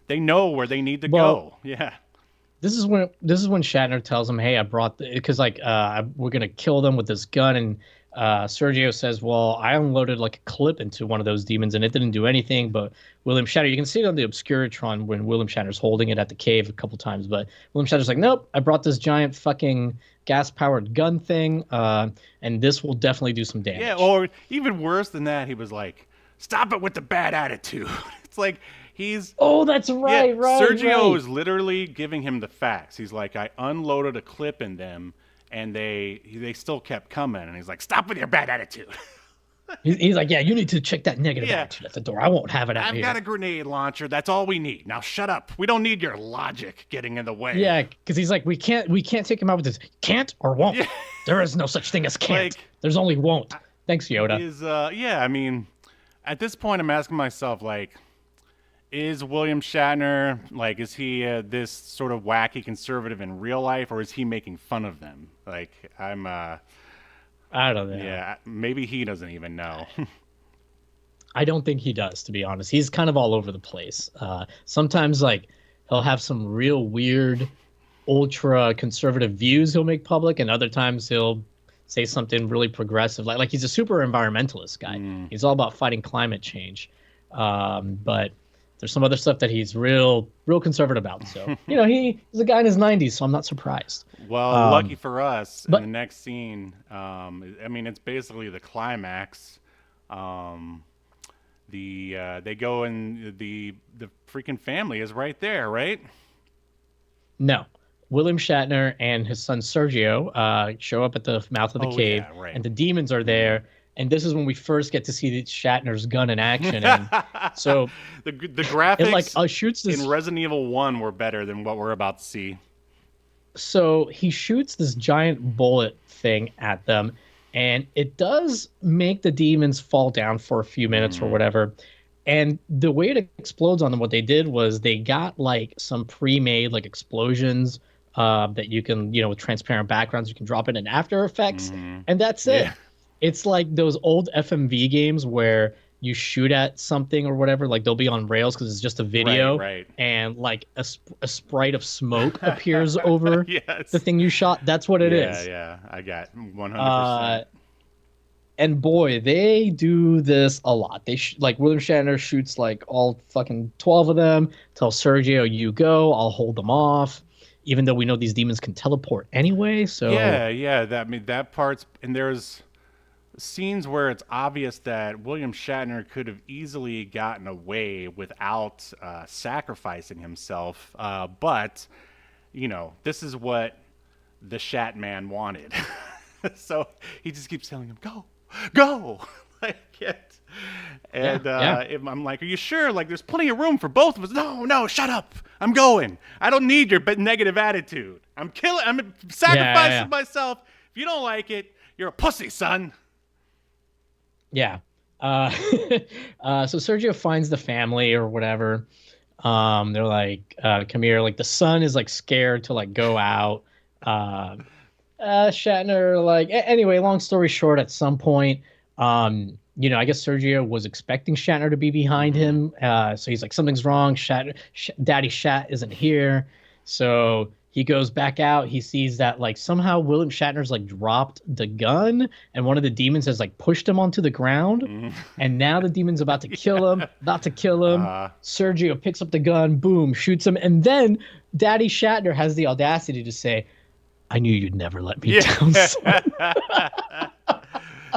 They know where they need to go. Yeah. This is when Shatner tells him, "Hey, I brought because we're gonna kill them with this gun." And Sergio says, "Well, I unloaded like a clip into one of those demons, and it didn't do anything." But William Shatner, you can see it on the Obscuritron when William Shatner's holding it at the cave a couple times. But William Shatner's like, "Nope, I brought this giant fucking gas-powered gun thing, and this will definitely do some damage." Yeah, or even worse than that, he was like, "Stop it with the bad attitude." It's like. That's right, right. Sergio is literally giving him the facts. He's like, I unloaded a clip in them, and they still kept coming. And he's like, stop with your bad attitude. He's like, yeah, you need to check that negative attitude at the door. I won't have it out here. I've got a grenade launcher. That's all we need. Now shut up. We don't need your logic getting in the way. Yeah, because he's like, we can't take him out with this can't or won't. Yeah. There is no such thing as can't. There's only won't. Thanks, Yoda. I mean, at this point, I'm asking myself, like, is William Shatner, like, is he this sort of wacky conservative in real life, or is he making fun of them? Like, I don't know. Yeah, maybe he doesn't even know. I don't think he does, to be honest. He's kind of all over the place. Sometimes, like, he'll have some real weird, ultra conservative views he'll make public, and other times he'll say something really progressive. Like he's a super environmentalist guy. He's all about fighting climate change. But there's some other stuff that he's real conservative about. So, he's a guy in his 90s, so I'm not surprised. Well, lucky for us, in the next scene, I mean, it's basically the climax. They go and the freaking family is right there, right? No. William Shatner and his son Sergio show up at the mouth of the cave, and the demons are there. And this is when we first get to see Shatner's gun in action. And so the graphics shoots this, in Resident Evil 1 were better than what we're about to see. So he shoots this giant bullet thing at them, and it does make the demons fall down for a few minutes or whatever. And the way it explodes on them, what they did was they got like some pre-made like explosions that you can, with transparent backgrounds, you can drop it in After Effects, and that's it. Yeah. It's like those old FMV games where you shoot at something or whatever, like they'll be on rails because it's just a video, and like a sprite of smoke appears over the thing you shot. That's what it is. Yeah, I got 100%. And boy, they do this a lot. Like William Shatner shoots like all fucking 12 of them. Tells Sergio, "You go, I'll hold them off." even though we know these demons can teleport anyway. So Yeah. That part's, and there's scenes where it's obvious that William Shatner could have easily gotten away without sacrificing himself. But this is what the Shat Man wanted. So he just keeps telling him, go. Like it. And I'm like, are you sure? Like, there's plenty of room for both of us. No, shut up. I'm going. I don't need your negative attitude. I'm sacrificing myself. If you don't like it, you're a pussy, son. Yeah. So Sergio finds the family or whatever. They're like, come here. Like, the son is like scared to like go out. Shatner, like, anyway, long story short, at some point, I guess Sergio was expecting Shatner to be behind him. So he's like, something's wrong. Daddy Shat isn't here. So he goes back out. He sees that like somehow William Shatner's like dropped the gun, and one of the demons has like pushed him onto the ground. And now the demon's about to kill him. Sergio picks up the gun, boom, shoots him, and then Daddy Shatner has the audacity to say, I knew you'd never let me down, son.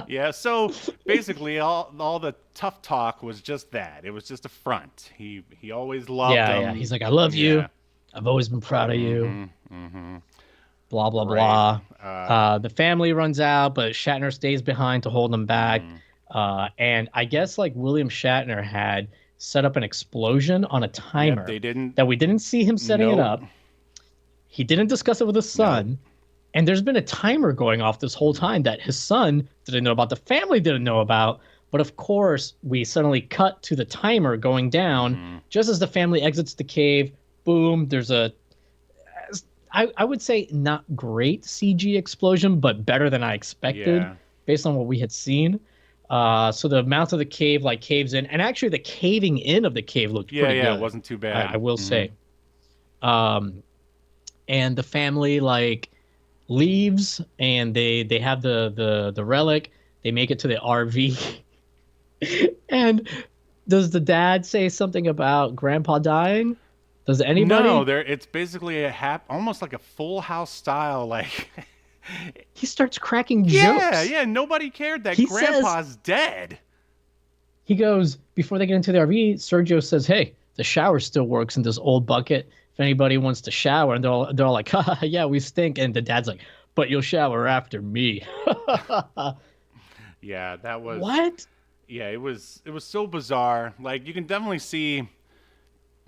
Yeah, so basically all the tough talk was just that. It was just a front. He always loved him. Yeah. He's like, I love you. I've always been proud of you. Blah, blah, blah. The family runs out, but Shatner stays behind to hold them back. And I guess like William Shatner had set up an explosion on a timer that we didn't see him setting it up. He didn't discuss it with his son. And there's been a timer going off this whole time that his son didn't know about, the family didn't know about. But of course, we suddenly cut to the timer going down just as the family exits the cave. Boom, there's I would say not great CG explosion, but better than I expected based on what we had seen. So the mouth of the cave like caves in, and actually the caving in of the cave looked pretty good. It wasn't too bad. I will say. And the family like leaves, and they have the relic. They make it to the RV. And does the dad say something about Grandpa dying? Does anybody? No, it's basically almost like a Full House style, like. He starts cracking jokes. Yeah, nobody cared that Grandpa's dead. He goes, before they get into the RV, Sergio says, hey, the shower still works in this old bucket. If anybody wants to shower, and they're all like, ha, yeah, we stink. And the dad's like, but you'll shower after me. Yeah, that was. What? Yeah, it was so bizarre. Like, you can definitely see,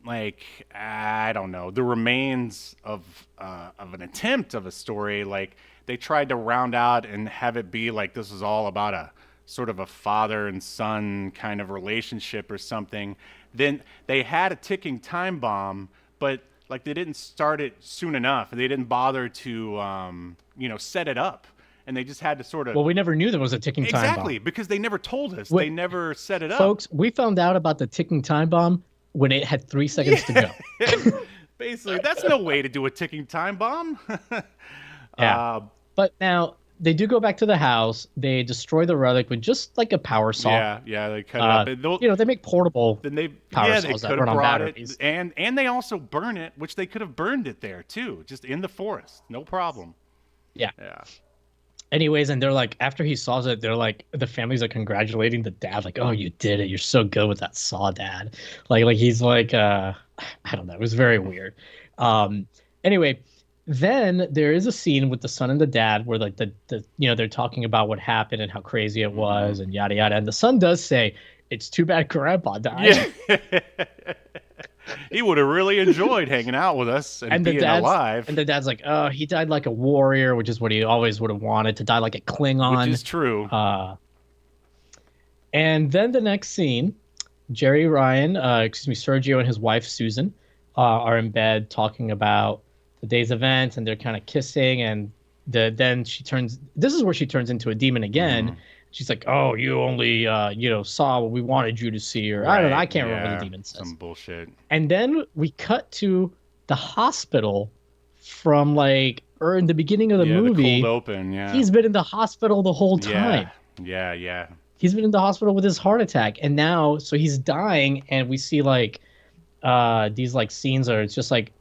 like, I don't know, the remains of an attempt of a story. Like, they tried to round out and have it be like this is all about a sort of a father and son kind of relationship or something. Then they had a ticking time bomb, but like they didn't start it soon enough. They didn't bother to set it up. And they just had to sort of. Well, we never knew there was a ticking time bomb. Exactly, because they never told us. They never set it up. Folks, we found out about the ticking time bomb when it had 3 seconds to go. Basically, that's no way to do a ticking time bomb. But now they do go back to the house. They destroy the relic with just like a power saw. Yeah, they cut it up. They make portable power saws that run on batteries. And they also burn it, which they could have burned it there too, just in the forest, no problem. Yeah. Anyways, and they're like, after he saws it, they're like, the families are congratulating the dad, like, oh, you did it. You're so good with that saw, Dad. Like he's like, I don't know. It was very weird. Anyway, then there is a scene with the son and the dad where like they're talking about what happened and how crazy it was and yada yada. And the son does say, it's too bad Grandpa died. Yeah. He would have really enjoyed hanging out with us and being alive. And the dad's like, oh, he died like a warrior, which is what he always would have wanted, to die like a Klingon. Which is true. And then the next scene, Jerri Ryan, Sergio and his wife, Susan, are in bed talking about the day's events, and they're kind of kissing. And then this is where she turns into a demon again. She's like, oh, you only, saw what we wanted you to see. Or I don't know. I can't remember what the demon says. Some bullshit. And then we cut to the hospital from in the beginning of the movie. The cold open, yeah. He's been in the hospital the whole time. Yeah. He's been in the hospital with his heart attack. And now, so he's dying. And we see these scenes it's just like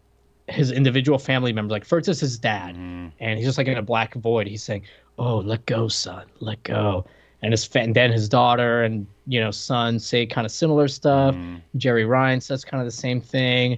his individual family members. Like first it's his dad, and he's just like in a black void. He's saying, "Oh, let go, son, let go." And and then his daughter and son say kind of similar stuff. Jerri Ryan says kind of the same thing.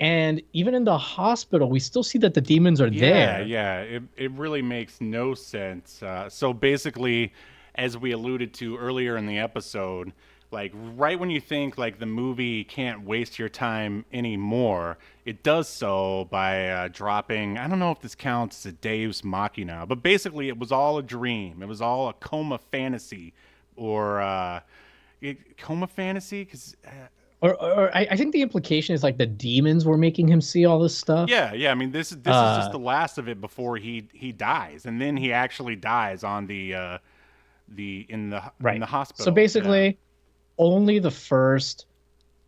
And even in the hospital, we still see that the demons are there. Yeah, it really makes no sense. So basically, as we alluded to earlier in the episode, like right when you think like the movie can't waste your time anymore, it does so by dropping, I don't know if this counts as a Deus Machina, but basically it was all a dream. It was all a coma fantasy, or coma fantasy, because Or I think the implication is like the demons were making him see all this stuff. yeah. I mean, this is just the last of it before he dies, and then he actually dies on in the hospital. So basically, only the first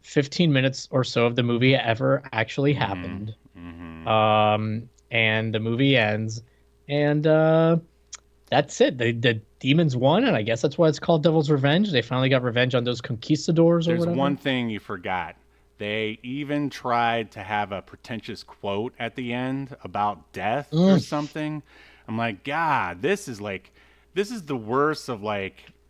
15 minutes or so of the movie ever actually happened. And the movie ends, and that's it. The demons won, and I guess that's why it's called Devil's Revenge. They finally got revenge on those conquistadors or There's whatever. one thing you forgot. They even tried to have a pretentious quote at the end about death or something. I'm like, God, this is the worst of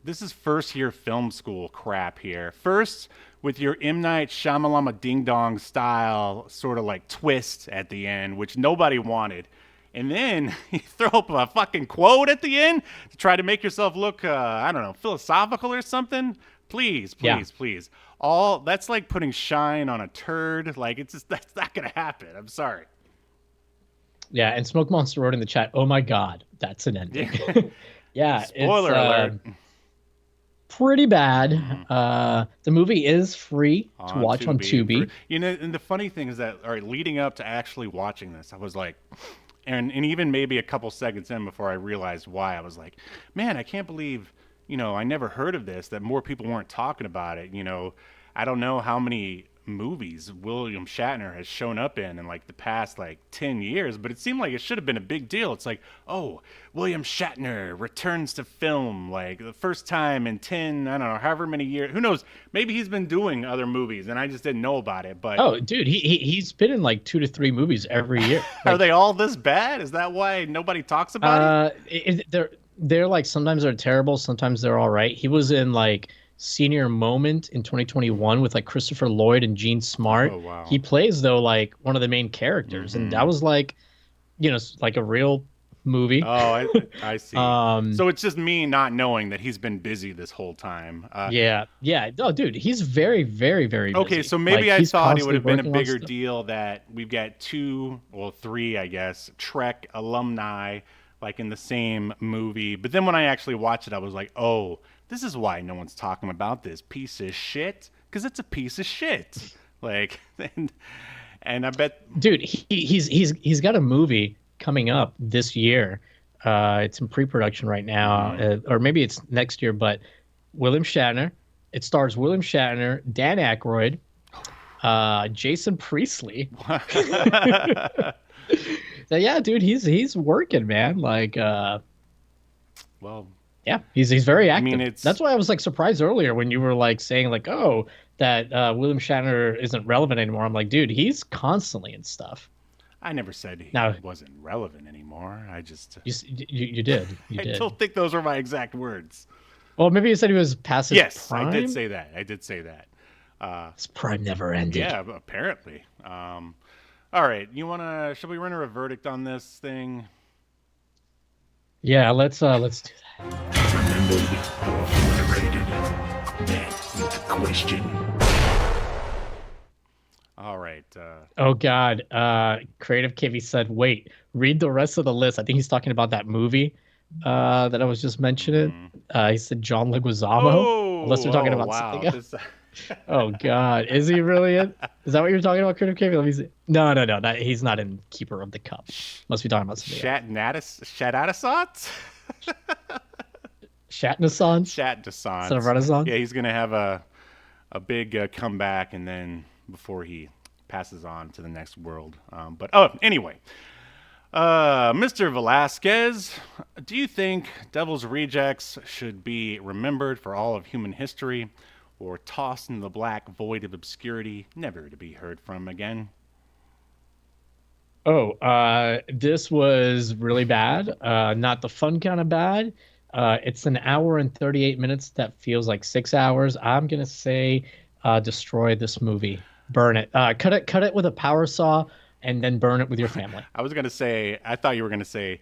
this is first year film school crap here. First, with your M. Night Shyamalama Ding Dong style sort of like twist at the end, which nobody wanted. And then you throw up a fucking quote at the end to try to make yourself look, I don't know, philosophical or something. Please. All that's like putting shine on a turd. Like that's not gonna happen. I'm sorry. Yeah, and Smoke Monster wrote in the chat, "Oh my God, that's an ending." Yeah, Spoiler alert. Pretty bad. The movie is free to watch on Tubi. And the funny thing is that, all right, leading up to actually watching this, I was like, and even maybe a couple seconds in before I realized why, I was like, man, I can't believe, I never heard of this, that more people weren't talking about it. I don't know how many movies William Shatner has shown up in like the past 10 years, but it seemed like it should have been a big deal. It's like, oh, William Shatner returns to film like the first time in 10, I don't know, however many years, who knows, maybe he's been doing other movies and I just didn't know about it. But oh dude, he's been in like 2 to 3 movies every year. Are they all this bad? Is that why nobody talks about it? They're like, sometimes they're terrible, sometimes they're all right. He was in like Senior Moment in 2021 with like Christopher Lloyd and Gene Smart. Oh, wow. He plays though like one of the main characters, and that was like, like a real movie. Oh, I see. So it's just me not knowing that he's been busy this whole time. Yeah. No, dude, he's very, very, very busy. Okay, so maybe I thought it would have been a bigger stuff. deal that we've got 3, I guess, Trek alumni like in the same movie. But then when I actually watched it, I was like, oh, this is why no one's talking about this piece of shit, because it's a piece of shit. Like, and I bet, dude, he's got a movie coming up this year. It's in pre-production right now, or maybe it's next year. But William Shatner. It stars William Shatner, Dan Aykroyd, Jason Priestley. So yeah, dude, he's working, man. Like, well. Yeah, he's very active. I mean, that's why I was like surprised earlier when you were like saying like, oh, that William Shatner isn't relevant anymore. I'm like, dude, he's constantly in stuff. I never said he wasn't relevant anymore. I just you did. I don't think those were my exact words. Well, maybe you said he was past his prime. I did say that. His prime never ended. Yeah, apparently. All right, shall we render a verdict on this thing? Yeah, let's do that. Remembered or overrated? Next with the question. All right. Oh God, Creative KV said, "Wait, read the rest of the list." I think he's talking about that movie that I was just mentioning. He said John Leguizamo. Unless we're talking about something else. Oh God, is he really in? Is that what you're talking about, Creative KV? Let me see. No, he's not in Keeper of the Cup. Must be talking about something else. Shatnassance? Shatnassance? Renaissance? Yeah, he's gonna have a big comeback, and then before he passes on to the next world. Anyway, Mr. Velazquez, do you think Devil's Rejects should be remembered for all of human history, or tossed in the black void of obscurity, never to be heard from again? This was really bad. Not the fun kind of bad. It's an hour and 38 minutes that feels like 6 hours. I'm gonna say, destroy this movie, burn it, cut it with a power saw, and then burn it with your family. I was gonna say, I thought you were gonna say,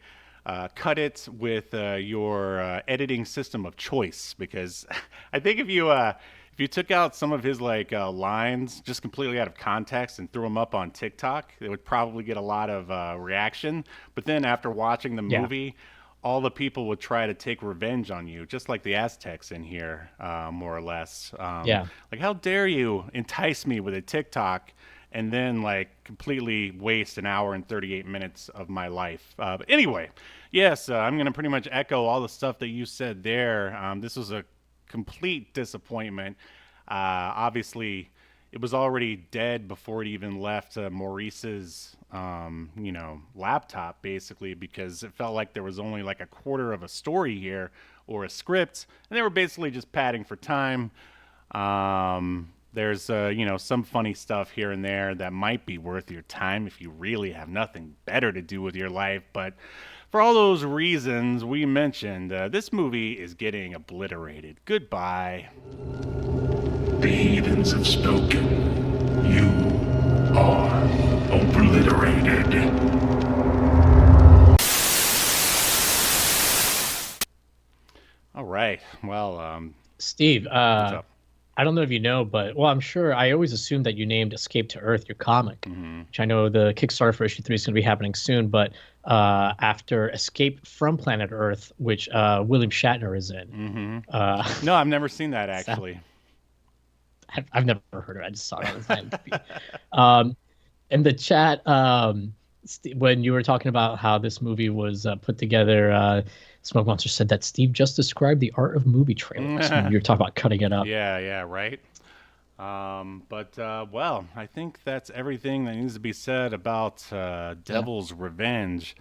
cut it with your editing system of choice, because I think if you took out some of his like lines just completely out of context and threw them up on TikTok, it would probably get a lot of reaction. But then after watching the Yeah. movie, all the people would try to take revenge on you, just like the Aztecs in here, more or less. Yeah. Like, how dare you entice me with a TikTok and then like completely waste an hour and 38 minutes of my life. But anyway, yes, I'm going to pretty much echo all the stuff that you said there. This was a complete disappointment. Obviously, it was already dead before it even left Maurice's, laptop, basically, because it felt like there was only like a quarter of a story here or a script, and they were basically just padding for time. There's, some funny stuff here and there that might be worth your time if you really have nothing better to do with your life. But for all those reasons we mentioned, this movie is getting obliterated. Goodbye. The heathens have spoken. You are obliterated. All right. Well, Steve, what's up? I don't know if you know, but well, I'm sure I always assumed that you named Escape to Earth your comic, which I know the Kickstarter for issue 3 is going to be happening soon. But after Escape from Planet Earth, which William Shatner is in, No, I've never seen that actually. I've never heard of it. I just saw it on IMDb. In the chat, when you were talking about how this movie was put together, Smoke Monster said that Steve just described the art of movie trailers. When you were talking about cutting it up. Yeah, right. Well, I think that's everything that needs to be said about Devil's Revenge.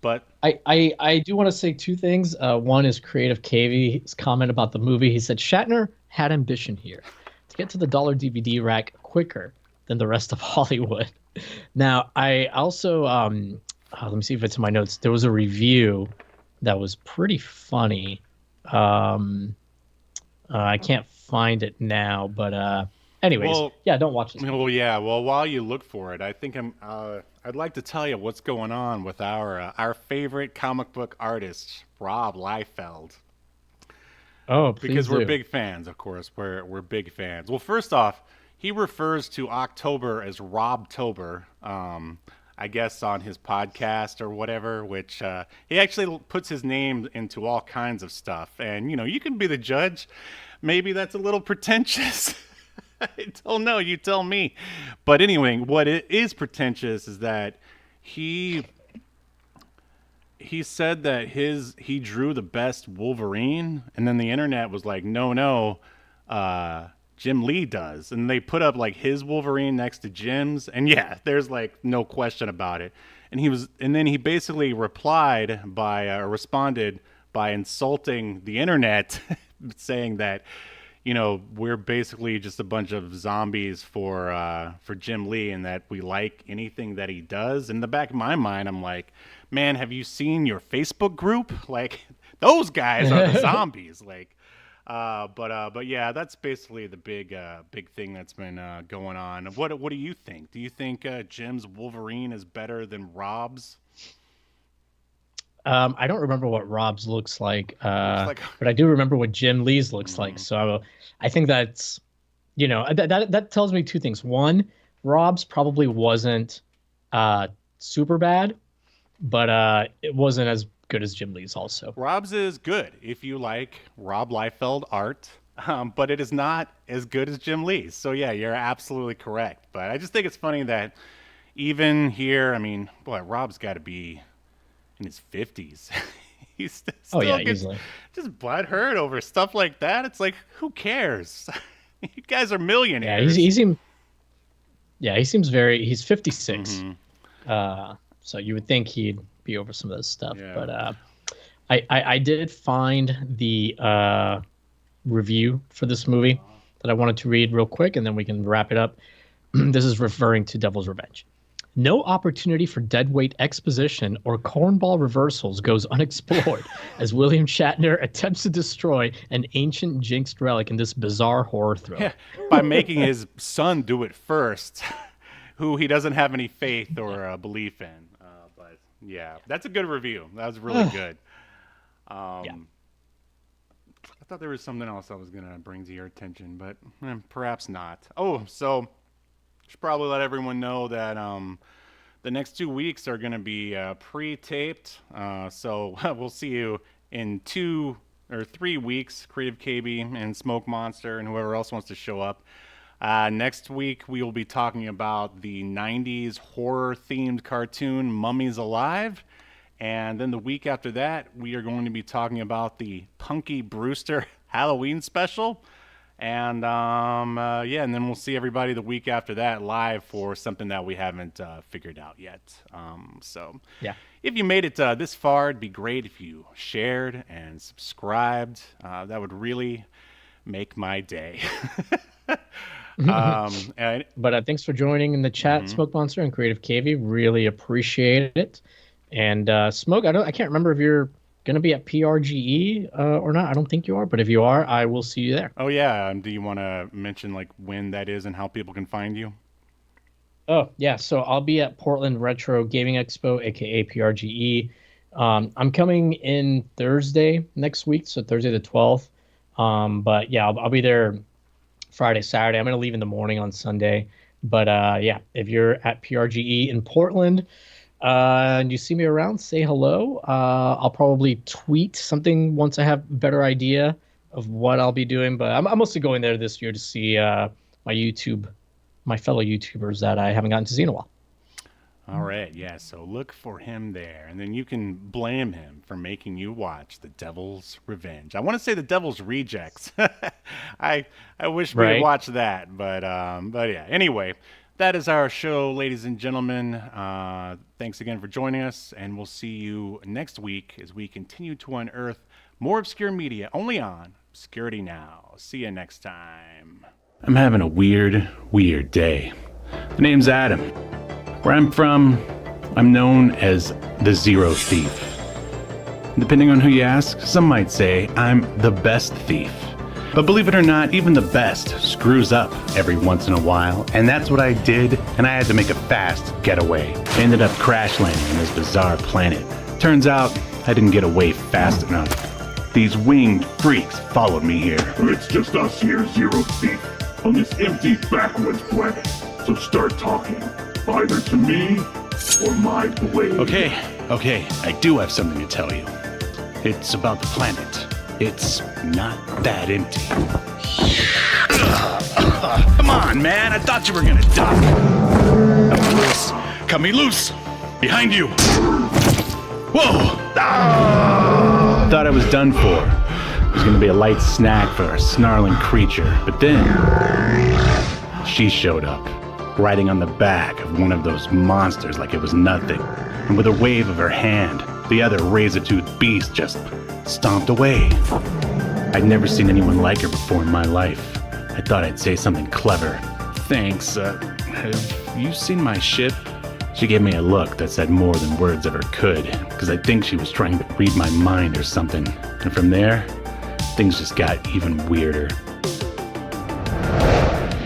But I do want to say two things. One is Creative KV's comment about the movie. He said Shatner had ambition here to get to the dollar DVD rack quicker than the rest of Hollywood. Now, I also let me see if it's in my notes. There was a review that was pretty funny. I can't find it now, but anyways, yeah, don't watch this. Well, yeah. Well, while you look for it, I think I'd like to tell you what's going on with our favorite comic book artist, Rob Liefeld. Oh, because please we're do. big fans, of course. We're big fans. Well, first off, he refers to October as Robtober. I guess on his podcast or whatever, which he actually puts his name into all kinds of stuff. And, you can be the judge. Maybe that's a little pretentious. I don't know. You tell me. But anyway, what it is pretentious is that he said that he drew the best Wolverine, and then the internet was like, no, Jim Lee does. And they put up like his Wolverine next to Jim's, and yeah, there's like no question about it. And then he basically responded by insulting the internet, saying that, we're basically just a bunch of zombies for Jim Lee, and that we like anything that he does. In the back of my mind, I'm like, man, have you seen your Facebook group? Like, those guys are the zombies. Like, but yeah, that's basically the big thing that's been going on. What do you think? Do you think Jim's Wolverine is better than Rob's? I don't remember what Rob's looks like, but I do remember what Jim Lee's looks like. So I think that's, that tells me two things. One, Rob's probably wasn't super bad, but it wasn't as good as Jim Lee's also. Rob's is good if you like Rob Liefeld art, but it is not as good as Jim Lee's. So yeah, you're absolutely correct. But I just think it's funny that even here, I mean, boy, Rob's got to be in his 50s. He's still easily just butthurt over stuff like that. It's like, who cares? You guys are millionaires. Yeah, he seems he's 56. So you would think he'd be over some of this stuff. Yeah. But I did find the review for this movie that I wanted to read real quick, and then we can wrap it up. This is referring to Devil's Revenge. No opportunity for deadweight exposition or cornball reversals goes unexplored as William Shatner attempts to destroy an ancient jinxed relic in this bizarre horror thriller. By making his son do it first, who he doesn't have any faith or belief in. But yeah, that's a good review. That was really good. I thought there was something else I was going to bring to your attention, but perhaps not. Oh, so should probably let everyone know that the next 2 weeks are going to be pre-taped. So we'll see you in 2 or 3 weeks, Creative KB and Smoke Monster and whoever else wants to show up. Next week, we will be talking about the 90s horror-themed cartoon Mummies Alive. And then the week after that, we are going to be talking about the Punky Brewster Halloween special. And and then we'll see everybody the week after that live for something that we haven't figured out yet. If you made it this far, it'd be great if you shared and subscribed. That would really make my day. But thanks for joining in the chat, Smoke Monster and Creative KV. Really appreciate it. And Smoke, I can't remember if you're going to be at PRGE or not. I don't think you are, but if you are, I will see you there. Oh yeah. Do you want to mention like when that is and how people can find you? Oh yeah, so I'll be at Portland Retro Gaming Expo, aka PRGE. I'm coming in Thursday next week, so Thursday the 12th. But yeah, I'll be there Friday, Saturday. I'm gonna leave in the morning on Sunday. But if you're at PRGE in Portland and you see me around, say hello. I'll probably tweet something once I have a better idea of what I'll be doing. But I'm mostly going there this year to see my fellow YouTubers that I haven't gotten to see in a while. All right, yeah, so look for him there, and then you can blame him for making you watch The Devil's Revenge. I want to say The Devil's Rejects. I wish we had watched that, but yeah. Anyway, that is our show, ladies and gentlemen. Thanks again for joining us, and we'll see you next week as we continue to unearth more obscure media only on Obscurity Now. See you next time. I'm having a weird day. The name's Adam. Where I'm from, I'm known as the Zero Thief. Depending on who you ask, some might say I'm the best thief. But believe it or not, even the best screws up every once in a while, and that's what I did, and I had to make a fast getaway. I ended up crash landing on this bizarre planet. Turns out, I didn't get away fast enough. These winged freaks followed me here. It's just us here, Zero Thief, on this empty backwoods planet. So start talking. Either to me or my blade. Okay, I do have something to tell you. It's about the planet. It's not that empty. Come on, man, I thought you were gonna die. Loose. Cut me loose. Behind you. Whoa! Thought I was done for. It was gonna be a light snack for a snarling creature, but then she showed up, riding on the back of one of those monsters like it was nothing. And with a wave of her hand, the other razor-toothed beast just stomped away. I'd never seen anyone like her before in my life. I thought I'd say something clever. Thanks, have you seen my ship? She gave me a look that said more than words ever could, because I think she was trying to read my mind or something. And from there, things just got even weirder.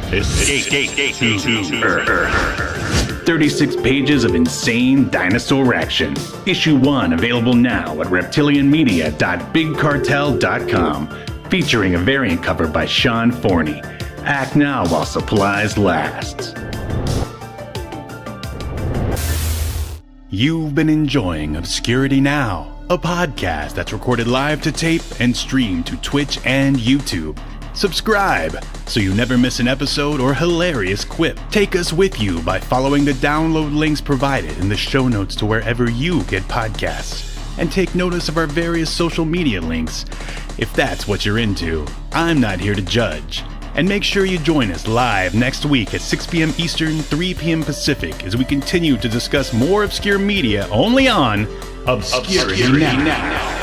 Escape to Earth. 36 pages of insane dinosaur action. Issue 1 available now at reptilianmedia.bigcartel.com. Featuring a variant cover by Sean Forney. Act now while supplies last. You've been enjoying Obscurity Now, a podcast that's recorded live to tape and streamed to Twitch and YouTube. Subscribe so you never miss an episode or hilarious quip. Take us with you by following the download links provided in the show notes to wherever you get podcasts. And take notice of our various social media links. If that's what you're into, I'm not here to judge. And make sure you join us live next week at 6 p.m. Eastern, 3 p.m. Pacific as we continue to discuss more obscure media only on Obscurity Now.